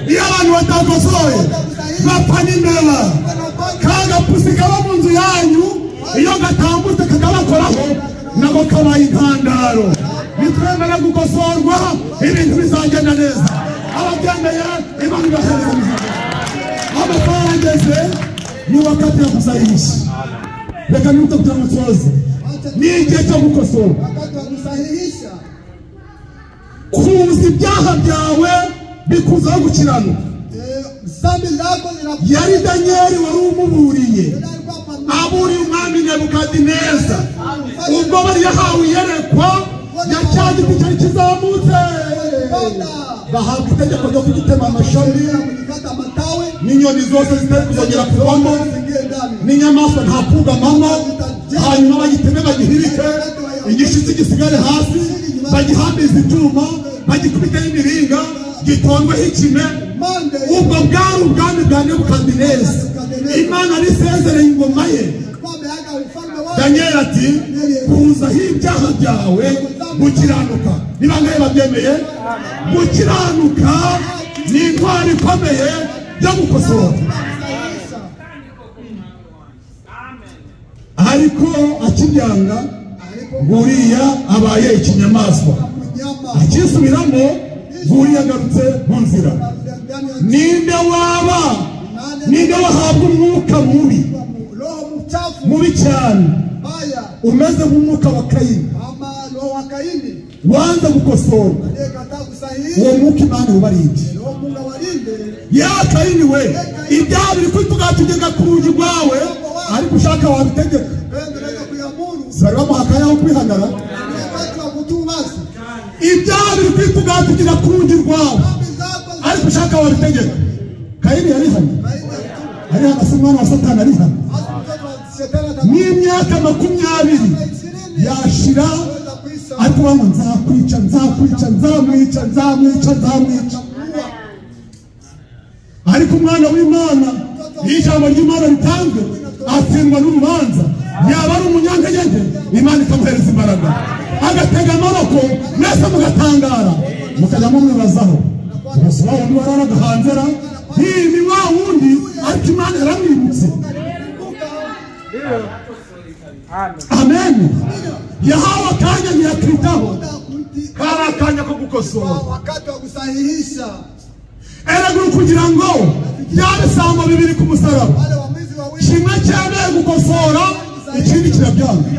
iyo abantu batakosoye bapfa n'imbeba kagapusi kaba mu nzu yanyu iyo gatambutse kakabakoraho nako kabaye intandaro nitwemere gukosorwa ibintu bizagenda neza ababyemeye imana igahereza amasaha ageze ni wakati ya kusahihisha reka nibute kugira ngo tuzoze ni igihe cyo gukosora Wakati wa kusahihisha. kuza ibyaha byawe bikuzaho gukiranuka Zambi zako zinakuwa. yari Danieli wari umuburiye Alikuwa pamoja. aburiye umwami Nebukadineza ubwo bari yahawe iyerekwa ya cya giti cyari kizamutse bahabwa itegeko ryo kugitema amashami Kunikata matawe. n'inyoni zose zitari kuzongera kuvamo Zingie ndani. n'inyamaswa nta kugamamo hanyuma bagiteme bagihirike igishitsi gisigare hasi bagihambize ibyuma bagikubiteho imiringa gitondweho ikime Mande. ubwo bwari ubwami bwa Nebukadineza imana arisezereye ingoma ye Kwa ameaga ufalme wake. Danieli ati kuzaho ibyaha byawe gukiranuka ni bangahe babyemeye gukiranuka ni intwari ikomeye yo gukosora ariko akibyanga buriya abaye ikinyamaswa Mnyama. akisubiramo buriya agarutse mu nzira ninde wahabwa umwuka mubi Roho mchafu. mubi cyane Mbaya. umeze nk'umwuka wa Kayini Ama roho wa Kaini. wanze gukosorwa Aliyekataa kusahihisha. uwo mwuka imana ubarinde Roho Mungu awalinde. ya Kayini we ibyaha biri kwitugatugenga ku rugi rwawe ariko ushaka wabitegeka Pendo naweza kuiamuru. bari bamuha akanya ko kwihanara Wakati wa kutubu basi. ibyaha biri kwitugatugira ku rugi rwawe Dhambi zako ariko ushaka wabitegeka Kayini yarihana zaidi. arihana se umwana wa Satani arihana Hasa mtoto wa shetani atakuwa n'imyaka 20 yashira ariko bamwe nzamwica ariko umwana w'Imana ijambo ry'Imana ritanzwe atsindwa n'urubanza yaba ari umunyantege Imana ikamuhereza imbaraga agatega amaboko mwese mugatangara mukajya mumwibazaho gusa wa wundi wararaga hanzera ni wa wundi ariko Imana yaramwibutse amen yahawe akanya ntiyakitaho kari akanya ko gukosora wakati wa kusahihisha Eraguru kugira ngo byabisambo bibiri ku musaraba. Kimwe cyane gukosora, ikindi kirabyanga.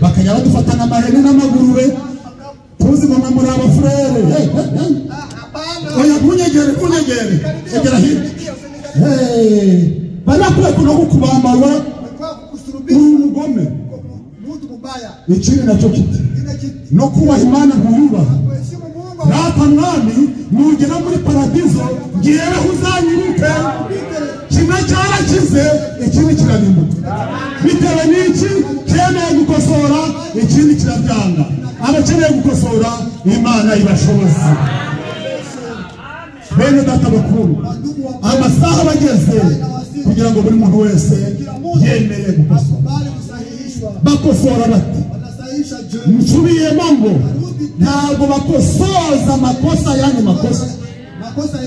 Bakajya badufatana amahene n'amagurube. Tuzi ngo muri abafurere. Oya kunyegere. Egera hirya. Banakwiye kuno kubambarwa. Umugome. Ikindi nacyo kiti. No kubaha Imana ntuyubaha. Rata mwami nugera muri paradizo ngiyeho uzanyiruke. Kimwe cyarakize, ikindi kirarimbuka. Bitewe n'iki cyemeye gukosora, ikindi kirabyanga. Abakeneye gukosora Imana ibashoboza. Bene data bakuru, amasaha bageze kugira ngo buri muntu wese yemeye gukosora. Bakosora bati nsubiyemo ngo ntabwo bakosoza amakosa yani makosa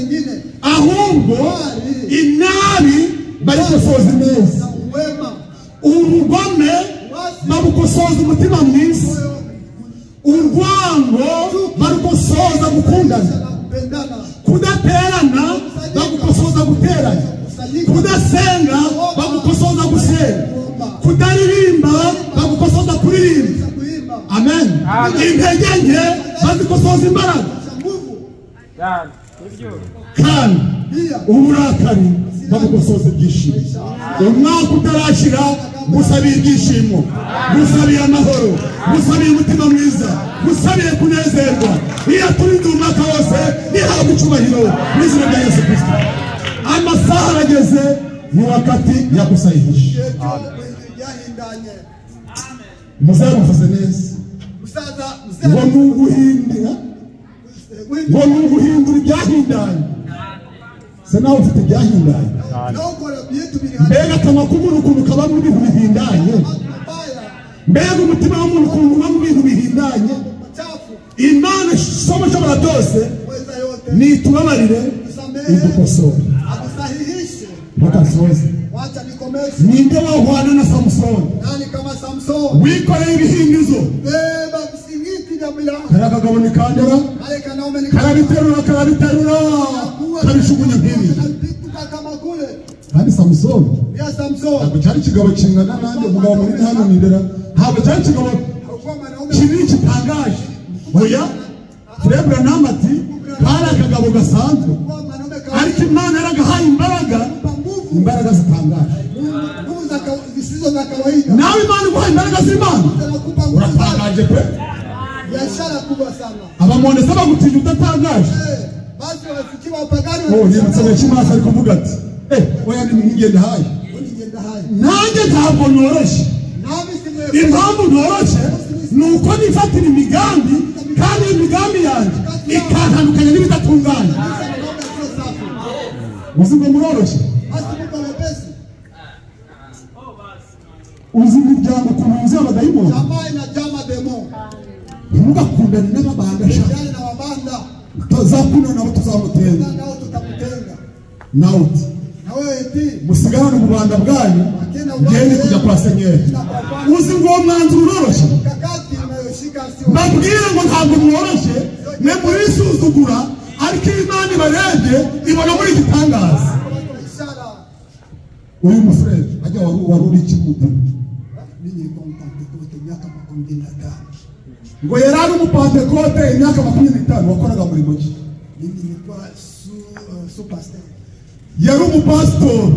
ingine, ahubwo inabi bari kosoza neza. Ubugome babukosoza umutima mwiza. Urwango barukosoza gukundana. Kudaterana bagukosoza guterana. Kudasenga bagukosoza gusenga. Kudaririmba bagukosoza kuririmba. Amen. Intege nke bazikosoza imbaraga. Kandi uburakari bagukosoza ibyishimo. Umwaka utarashira gusabiye ibyishimo, gusabiye amahoro, gusabiye umutima mwiza, gusabiye kunezerwa. Iyo turinda umwaka wose nihabwa icyubahiro n'izina rya Yesu Kristo. Amasaha arageze ni wakati ya kusahihisha. Muzaza muvuze neza. Ngo nuguhindura ibyahindanye. Se nawe ufite ibyahindanye. Mbega akanwa k'umuntu ukuntu kaba mu bintu bihindanye. Mbega umutima w'umuntu ukuntu uba mu bintu bihindanye. Imana ishobora byose nitubabarire idukosora. Bakasoze. Ninde wahwana na Samsoni? Wikoreye ibihingizo. Karagagabo ni kandera. Karabiterura. Kabishugunya nk'ibi. Kandi Samsoni ntabwo cyari kigabo kingana nanjye umugabo munini hano nindera. Ntabwo cyari kigabo kinini kitangaje. Oya turebura n'amati kari akagabo gasanzwe, ariko Imana yaragahaye imbaraga zitangaje. Nawe Imana iguhaye imbaraga z'Imana uratangaje pe. Abamonesa bagutinya udatangaje. Nibutse Bekimasi ari kuvuga ati oya nimwigende hayi. Nanjye ntabwo noroshye. Impamvu noroshye ni uko nifatira imigambi, kandi imigambi yanjye ikantandukanya n'ibidatunganye. Uzi ngo muroroshye? Uzi imiryango ukuntu yuzuye abadayimoni? Ntimugakundane n'ababangasha. Tuzakundana nabo tuzamutenga. Nawe musigarane mu Rwanda bwanyu ngende kujya kwa Senyeri. Uzi ngo uwo mwanzuro uroroshye? Mbabwire ngo ntabwo mworoshye, mwe murisuzugura, ariko Imana ibarebye ibona muri gitangaza. Uyu mufrere ajya waruri ikimuta ngo yarari umupantekote imyaka 25 wakoraga muri mugi. Yari umupasitori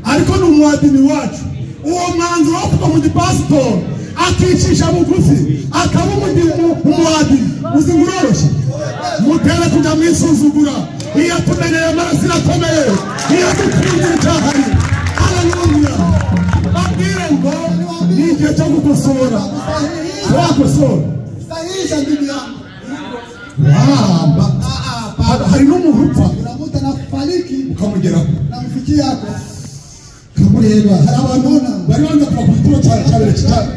ariko ni umuadini wacu. Uwo mwanzuro wo kuva mu gipasitori akicisha bugufi akaba umuadini, uzi ngo uroroshye? Mutera kujya mwisuzugura. Iyo tumeneye amaraso irakomeye, iyo dukunze cyahari. Haleluya. Babwire ngo ni igihe cyo gukosora. Wakosora sahisha ndimi yangu. Hari n'umuntu upfa ukamugeraho namfikiye yako kamureba. Hari abantu bari banza kuva ku gituro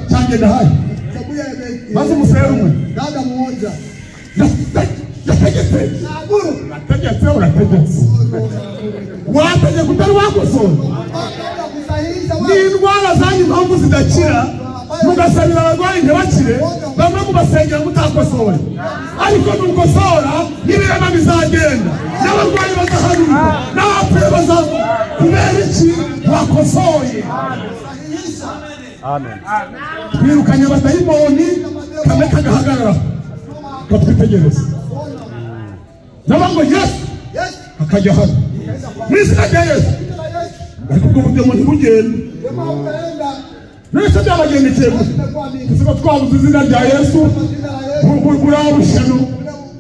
cyanjye ndahaye, maze umusore umwe dada mmoja yategetse wategetse utari wakosora. Ni indwara zanyu impamvu zidakira mugasabira abarwayi ntibakire, bamwe mubasengera mutakosoye, ariko nukosora n'ibirema bizagenda, n'abarwayi bazahanuka, n'abapfuye bazavuka. Kubera iki wakosoye? Amen. Twirukanye abadayimoni, kamwe kagahagarara katwitegereza. Nabango Yesu akajya hano mwizina rya Yesu, ariko ubwo buryo ntibugende. Nese byabagendekeye gusa twabuze izina rya Yesu, burabushano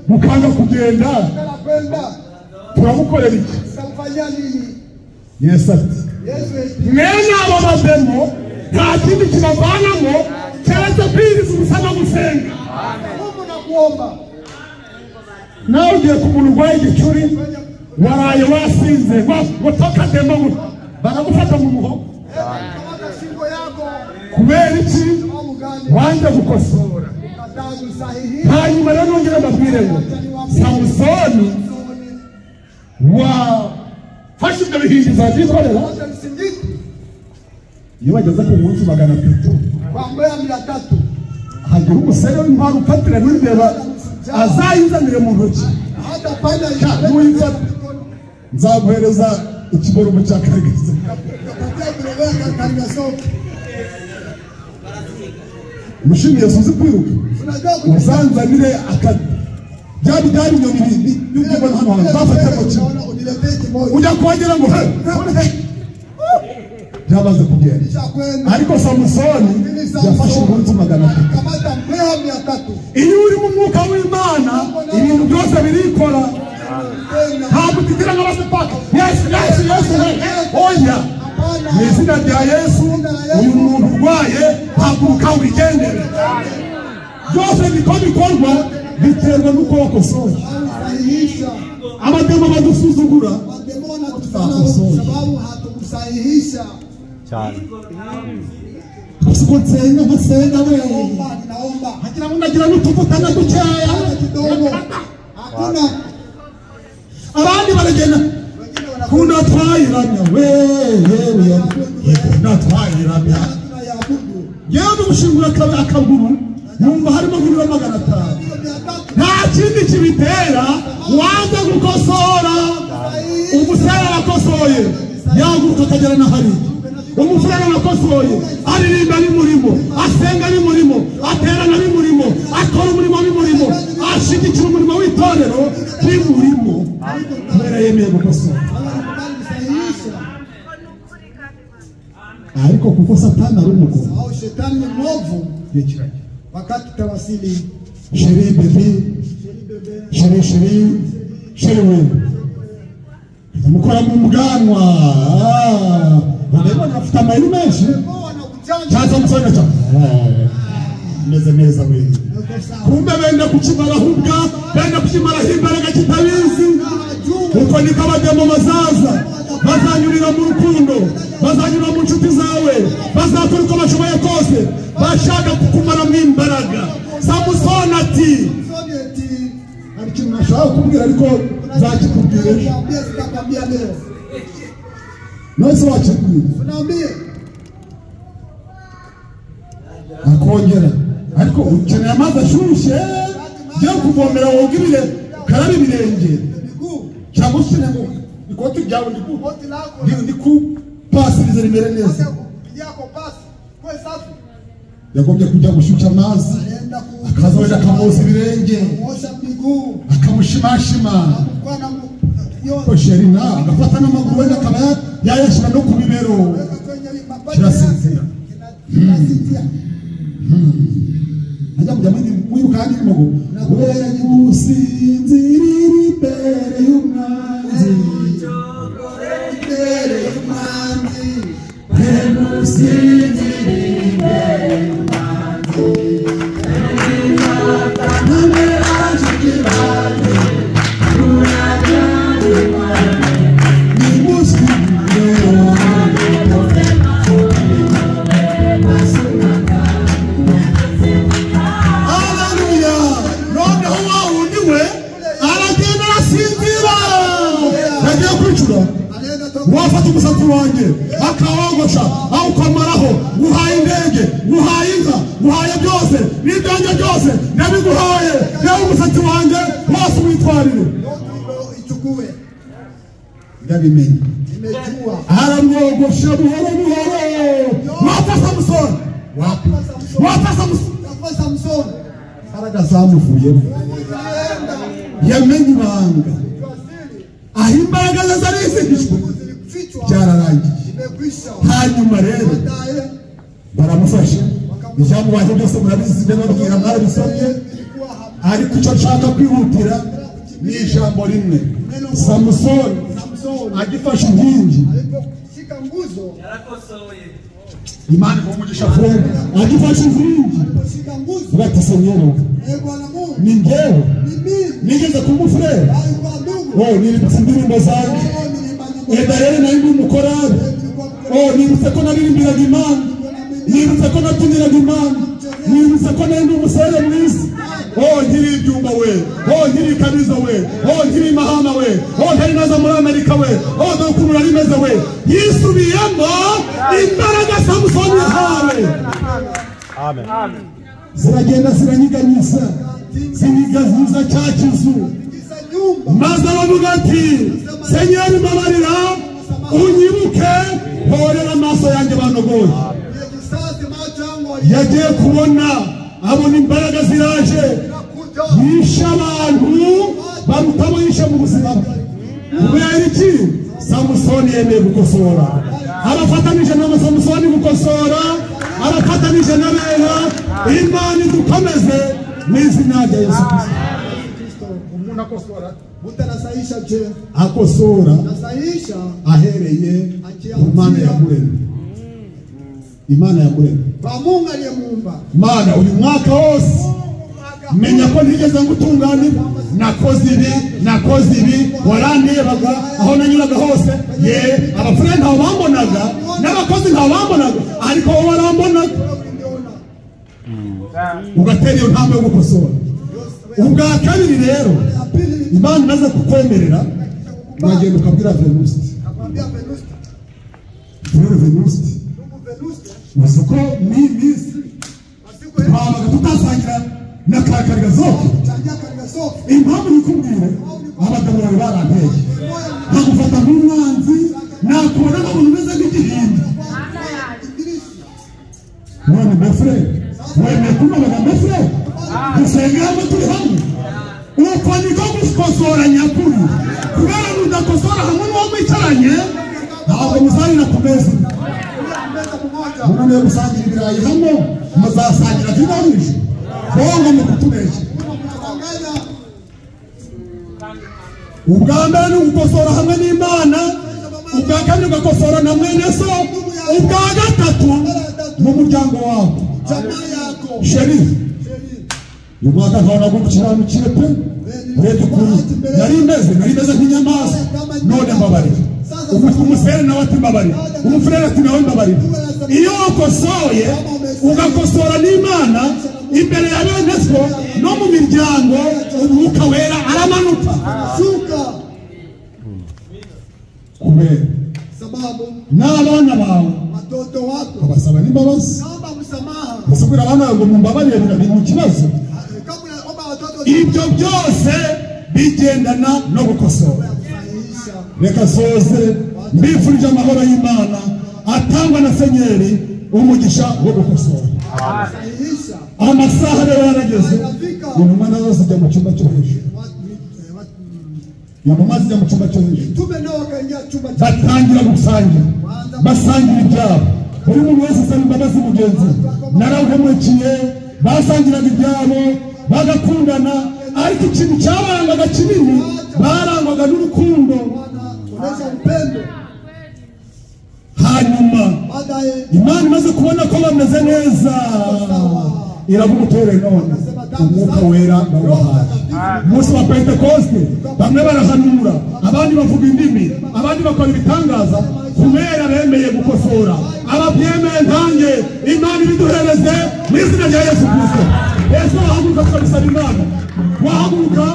mukanga kugenda, turamukorera iki? Yesu ati mwene abo bademo nta kindi kibavanamo keretse kwiriza ubusa no gusenga. Nawe ugiye ku muntu urwaye igicuri, waraye wasinze, watoka demo baragufata mu muhogo. Kubera iki wanze gukosora? Hanyuma rero nongera mbabwire ngo Samusoni wafashe ibyo bihindizo abyikorera. Iyo bageze ku munsi 300 hagira umusore w'intwari ufatira n'imbeba azayizanire mu ntoki, nzaguhereza ikiboromo cya karigasi. Mushimi Yesu uzi kwiruka, uzanzanire byari inyoni n'ibyo hano hantu bafate mu kimwe, ujya kuhagera ngo byabaze kugenda. Ariko Samusoni yafashe umunsi 300. Iyo uri mu mwuka w'Imana ibintu byose birikora, ntabwo utigira nk'abasepaka. Yesu oya, mu izina rya Yesu uyu muntu urwaye haguruka wigendere. Byose niko bikorwa, biterwa n'uko wakosoye. Abademo badusuzugura cyane. Kuko nsenga we hagira ngo nagira n'utuvuta na dukeya, abandi baragenda kuna twayiramya we kuna twayiramya. Yewe gushingura akaguru numva harimo nk'ibiro 500. Nta kindi kibitera, wanze gukosora. Umusore wakosoye yaguruka akagera na hari, umufurere wakosoye aririmba n'umurimo, asenga n'umurimo, aterana n'umurimo, akora umurimo n'umurimo, ashigikira umurimo w'itorero n'umurimo, kubera yemeye gukosora. Ariko kuko Satani ari umugome, Shetani ni mwovu. yekiranye Wakati tawasili sheri bebe, sheri we mukora mu muganwa, bareba nafite amayeri menshi cyaza musanga cya meze neza we. Kumbe benda kukimara hubwa, benda kukimara himbaraga kitabizi. Uko niko abademo bazaza, bazanyurira mu rukundo, bazanyura mu nshuti zawe, bazakora uko bashoboye kose, bashaka kukumara mu imbaraga. Samusoni ati hari ikintu nashaka kubwira ariko nzakikubwira ejo. Nose wakibwira akongera, ariko ukeneye amazi ashyushye yo kuvomera wogirire karabe ibirenge, cyangwa se ngo ikoti ryawe ndikupasirize rimere neza. Yagombye kujya gushyushya amazi, akaza wenda akamuza ibirenge, akamushimashima, Sherina agafata n'amaguru wenda akaba yayashyira no ku bibero, kirasinzira. Ajya mujya mwibuka handi n'imogo, we gusinzirira imbere y'umwanzi, imbere y'umwanzi, we gusinzirira imbere y'umwanzi, wafata umusatsi wanjye akawogosha awukomaraho guhaye indege guhaye inka guhaye byose n'ibyanjye byose nabiguhaye nawe umusatsi wanjye wose witwarire ichukue. ndabimenye Nimejua. aramwogosha buhoro buhoro wapfa Samusoni wapfa Samusoni Kwa Samsoni. imbaraga zamuvuyemo yamenye ibanga aho imbaraga ze zari zihishwe byararangiye Imekwisha. hanyuma rero Baadaye baramufasha ijambo baje byose murabizi ndababwira mwarabisomye ilikuwa hapa. ariko icyo nshaka kwihutira ni ijambo rimwe Samusoni Samsoni agifashe inkingi aliposhika nguzo, imana ikumugisha fundi agifashe inkingi aliposhika nguzo, batasenyero Bwana Mungu ni ngewe ni mimi. nigeze kumufurera Alikuwa ndugu. niributse indirimbo zanjye rero nari ndi umukorari nibutse ko naririmbiraga imana nibutse ko nabyiniraga imana nibutse ko nari ndi umusore mwiza nkiri ibyumba we nkiri ikarizo we nkiri imahama we ntari naza muri amerika we dore ukuntu nari meze we yisubiyemo imbaraga Samusoni yahawe ziragenda ziranyiganyisa zinigaziza cya kizu maze aravuga ati Senyeri mbabarira unyibuke horera amaso yanjye banogoye yagiye kubona abona imbaraga ziraje yishe abantu barutamo yishe mu buzima bwe kubera iki Samusoni yemeye gukosora arafatanije na Samusoni gukosora arafatanije n'abera imana idukomeze n'izina rya Yesu Kristo umuntu akosora Mutanasaisha je? akosora Nasaisha ahereye ku Mana yamuremye Imana yamuremye kwa Mungu aliyemuumba. Mana uyu mwaka wose menya ko ntigeze ngutunganira nakoze ibi warandebaga aho nanyuraga hose abafurere ntaho bambonaga n'abakozi ntaho bambonaga ariko wowe warambonaga ugatera iyo ntambwe yo gukosora ubwa kabiri rero Imana imaze kukwemerera uragenda ukabwira Venuste Akamwambia Venuste, Venuste uzi ko n'imisi twabaga tutasangira na kakariga zoke changia katika soko. impamvu nikubwire abagabo bari baranteye nkagufata nk'umwanzi nakubona nk'umuntu umeze nk'igihimba none mefure wemeye kunabaga mefure dusenge hamwe turi hamwe uko niko gukosora nyakuri kubera mudakosora hamwe n'uwo mwicaranye ntabwo muzarira ku meza umuntu gusangira ibirayi hano muzasangira vinarije bongo mu kutunesha ubwa mbere ni ugukosora hamwe n'Imana ubwa kabiri ugakosora na mwene so ubwa gatatu mu muryango wawe sherifu uyu mwaka nkabona gukiranukire pe urebye ukuntu nari meze nk'inyamaswa none mbabarira umusere nawe ati mbabarira umufurere ati nawe mbabarira iyo wakosoye ugakosora n'Imana imbere ya bene so no mu miryango umwuka wera aramanuka kubera sababu n'abana bawe watoto wako abasaba n'imbabazi naomba msamaha. basabira abana ngo mumbabarire biri mu kibazo Kama unaomba watoto ibyo byose bigendana no gukosora reka soze mbifurije amahoro y'Imana atangwa na Senyeri umugisha wo gukosora sahihisha amasaha rero yarageze umwana wese ajya mu cyumba cyo hejuru yamamaze ajya mu cyumba cyo hejuru tume nao wakaingia chumba cha batangira gusangira basangira ibyabo buri muntu wese asaba imbabazi mugenzi narahemukiye basangiraga ibyabo bagakundana ariko ikintu cyabarangaga kinini barangwaga n'urukundo kuonesha upendo. hanyuma Baadaye Imana imaze kubona ko bameze neza iravuga utere none umwuka wera bawahaye umunsi wa Pentekoste bamwe barahanura abandi bavuga indimi abandi bakora ibitangaza kubera bemeye gukosora ababyemeye ntange Imana ibiduhereze mu izina rya Yesu Kristo. Yesu wahaguruka tukabisaba Imana wahaguruka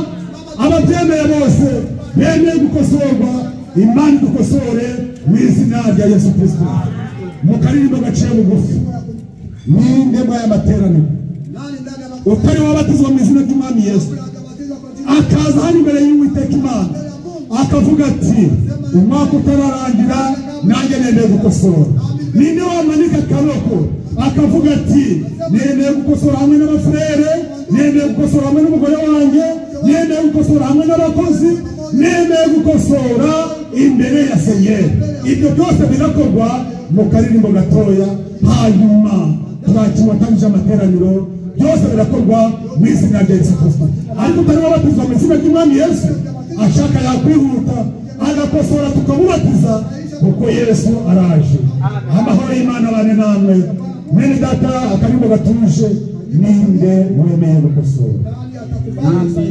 ababyemeye bose bemeye gukosorwa Imana idukosore mu izina rya Yesu Kristo. Mu karirimbo gaciye bugufi ninde mwaya materaniro utari wabatizwa mu izina ry'Umwami Yesu akaza hano imbere y'Uwiteka Imana akavuga ati umwaka utararangira nanjye nendeye gukosora. Ninde wamanika akaboko akavuga ati nendeye gukosora hamwe n'abafurere, nendeye gukosora hamwe n'umugore wanjye, nendeye gukosora hamwe n'abakozi, nendeye gukosora imbere ya Senyeri. Ibyo byose birakorwa mu karirimbo gatoya, hanyuma turakiwatangije amateraniro, byose birakorwa mu izina rya Yesu Kristo. Ariko utari wabatizwa mu izina ry'Umwami Yesu ashaka yakwihuta agakosora tukamubatiza kuko Yesu araje. Amahoro y'Imana bane namwe. Mwene data akarimbo gatuje ninde wemeye gukosora. Wakati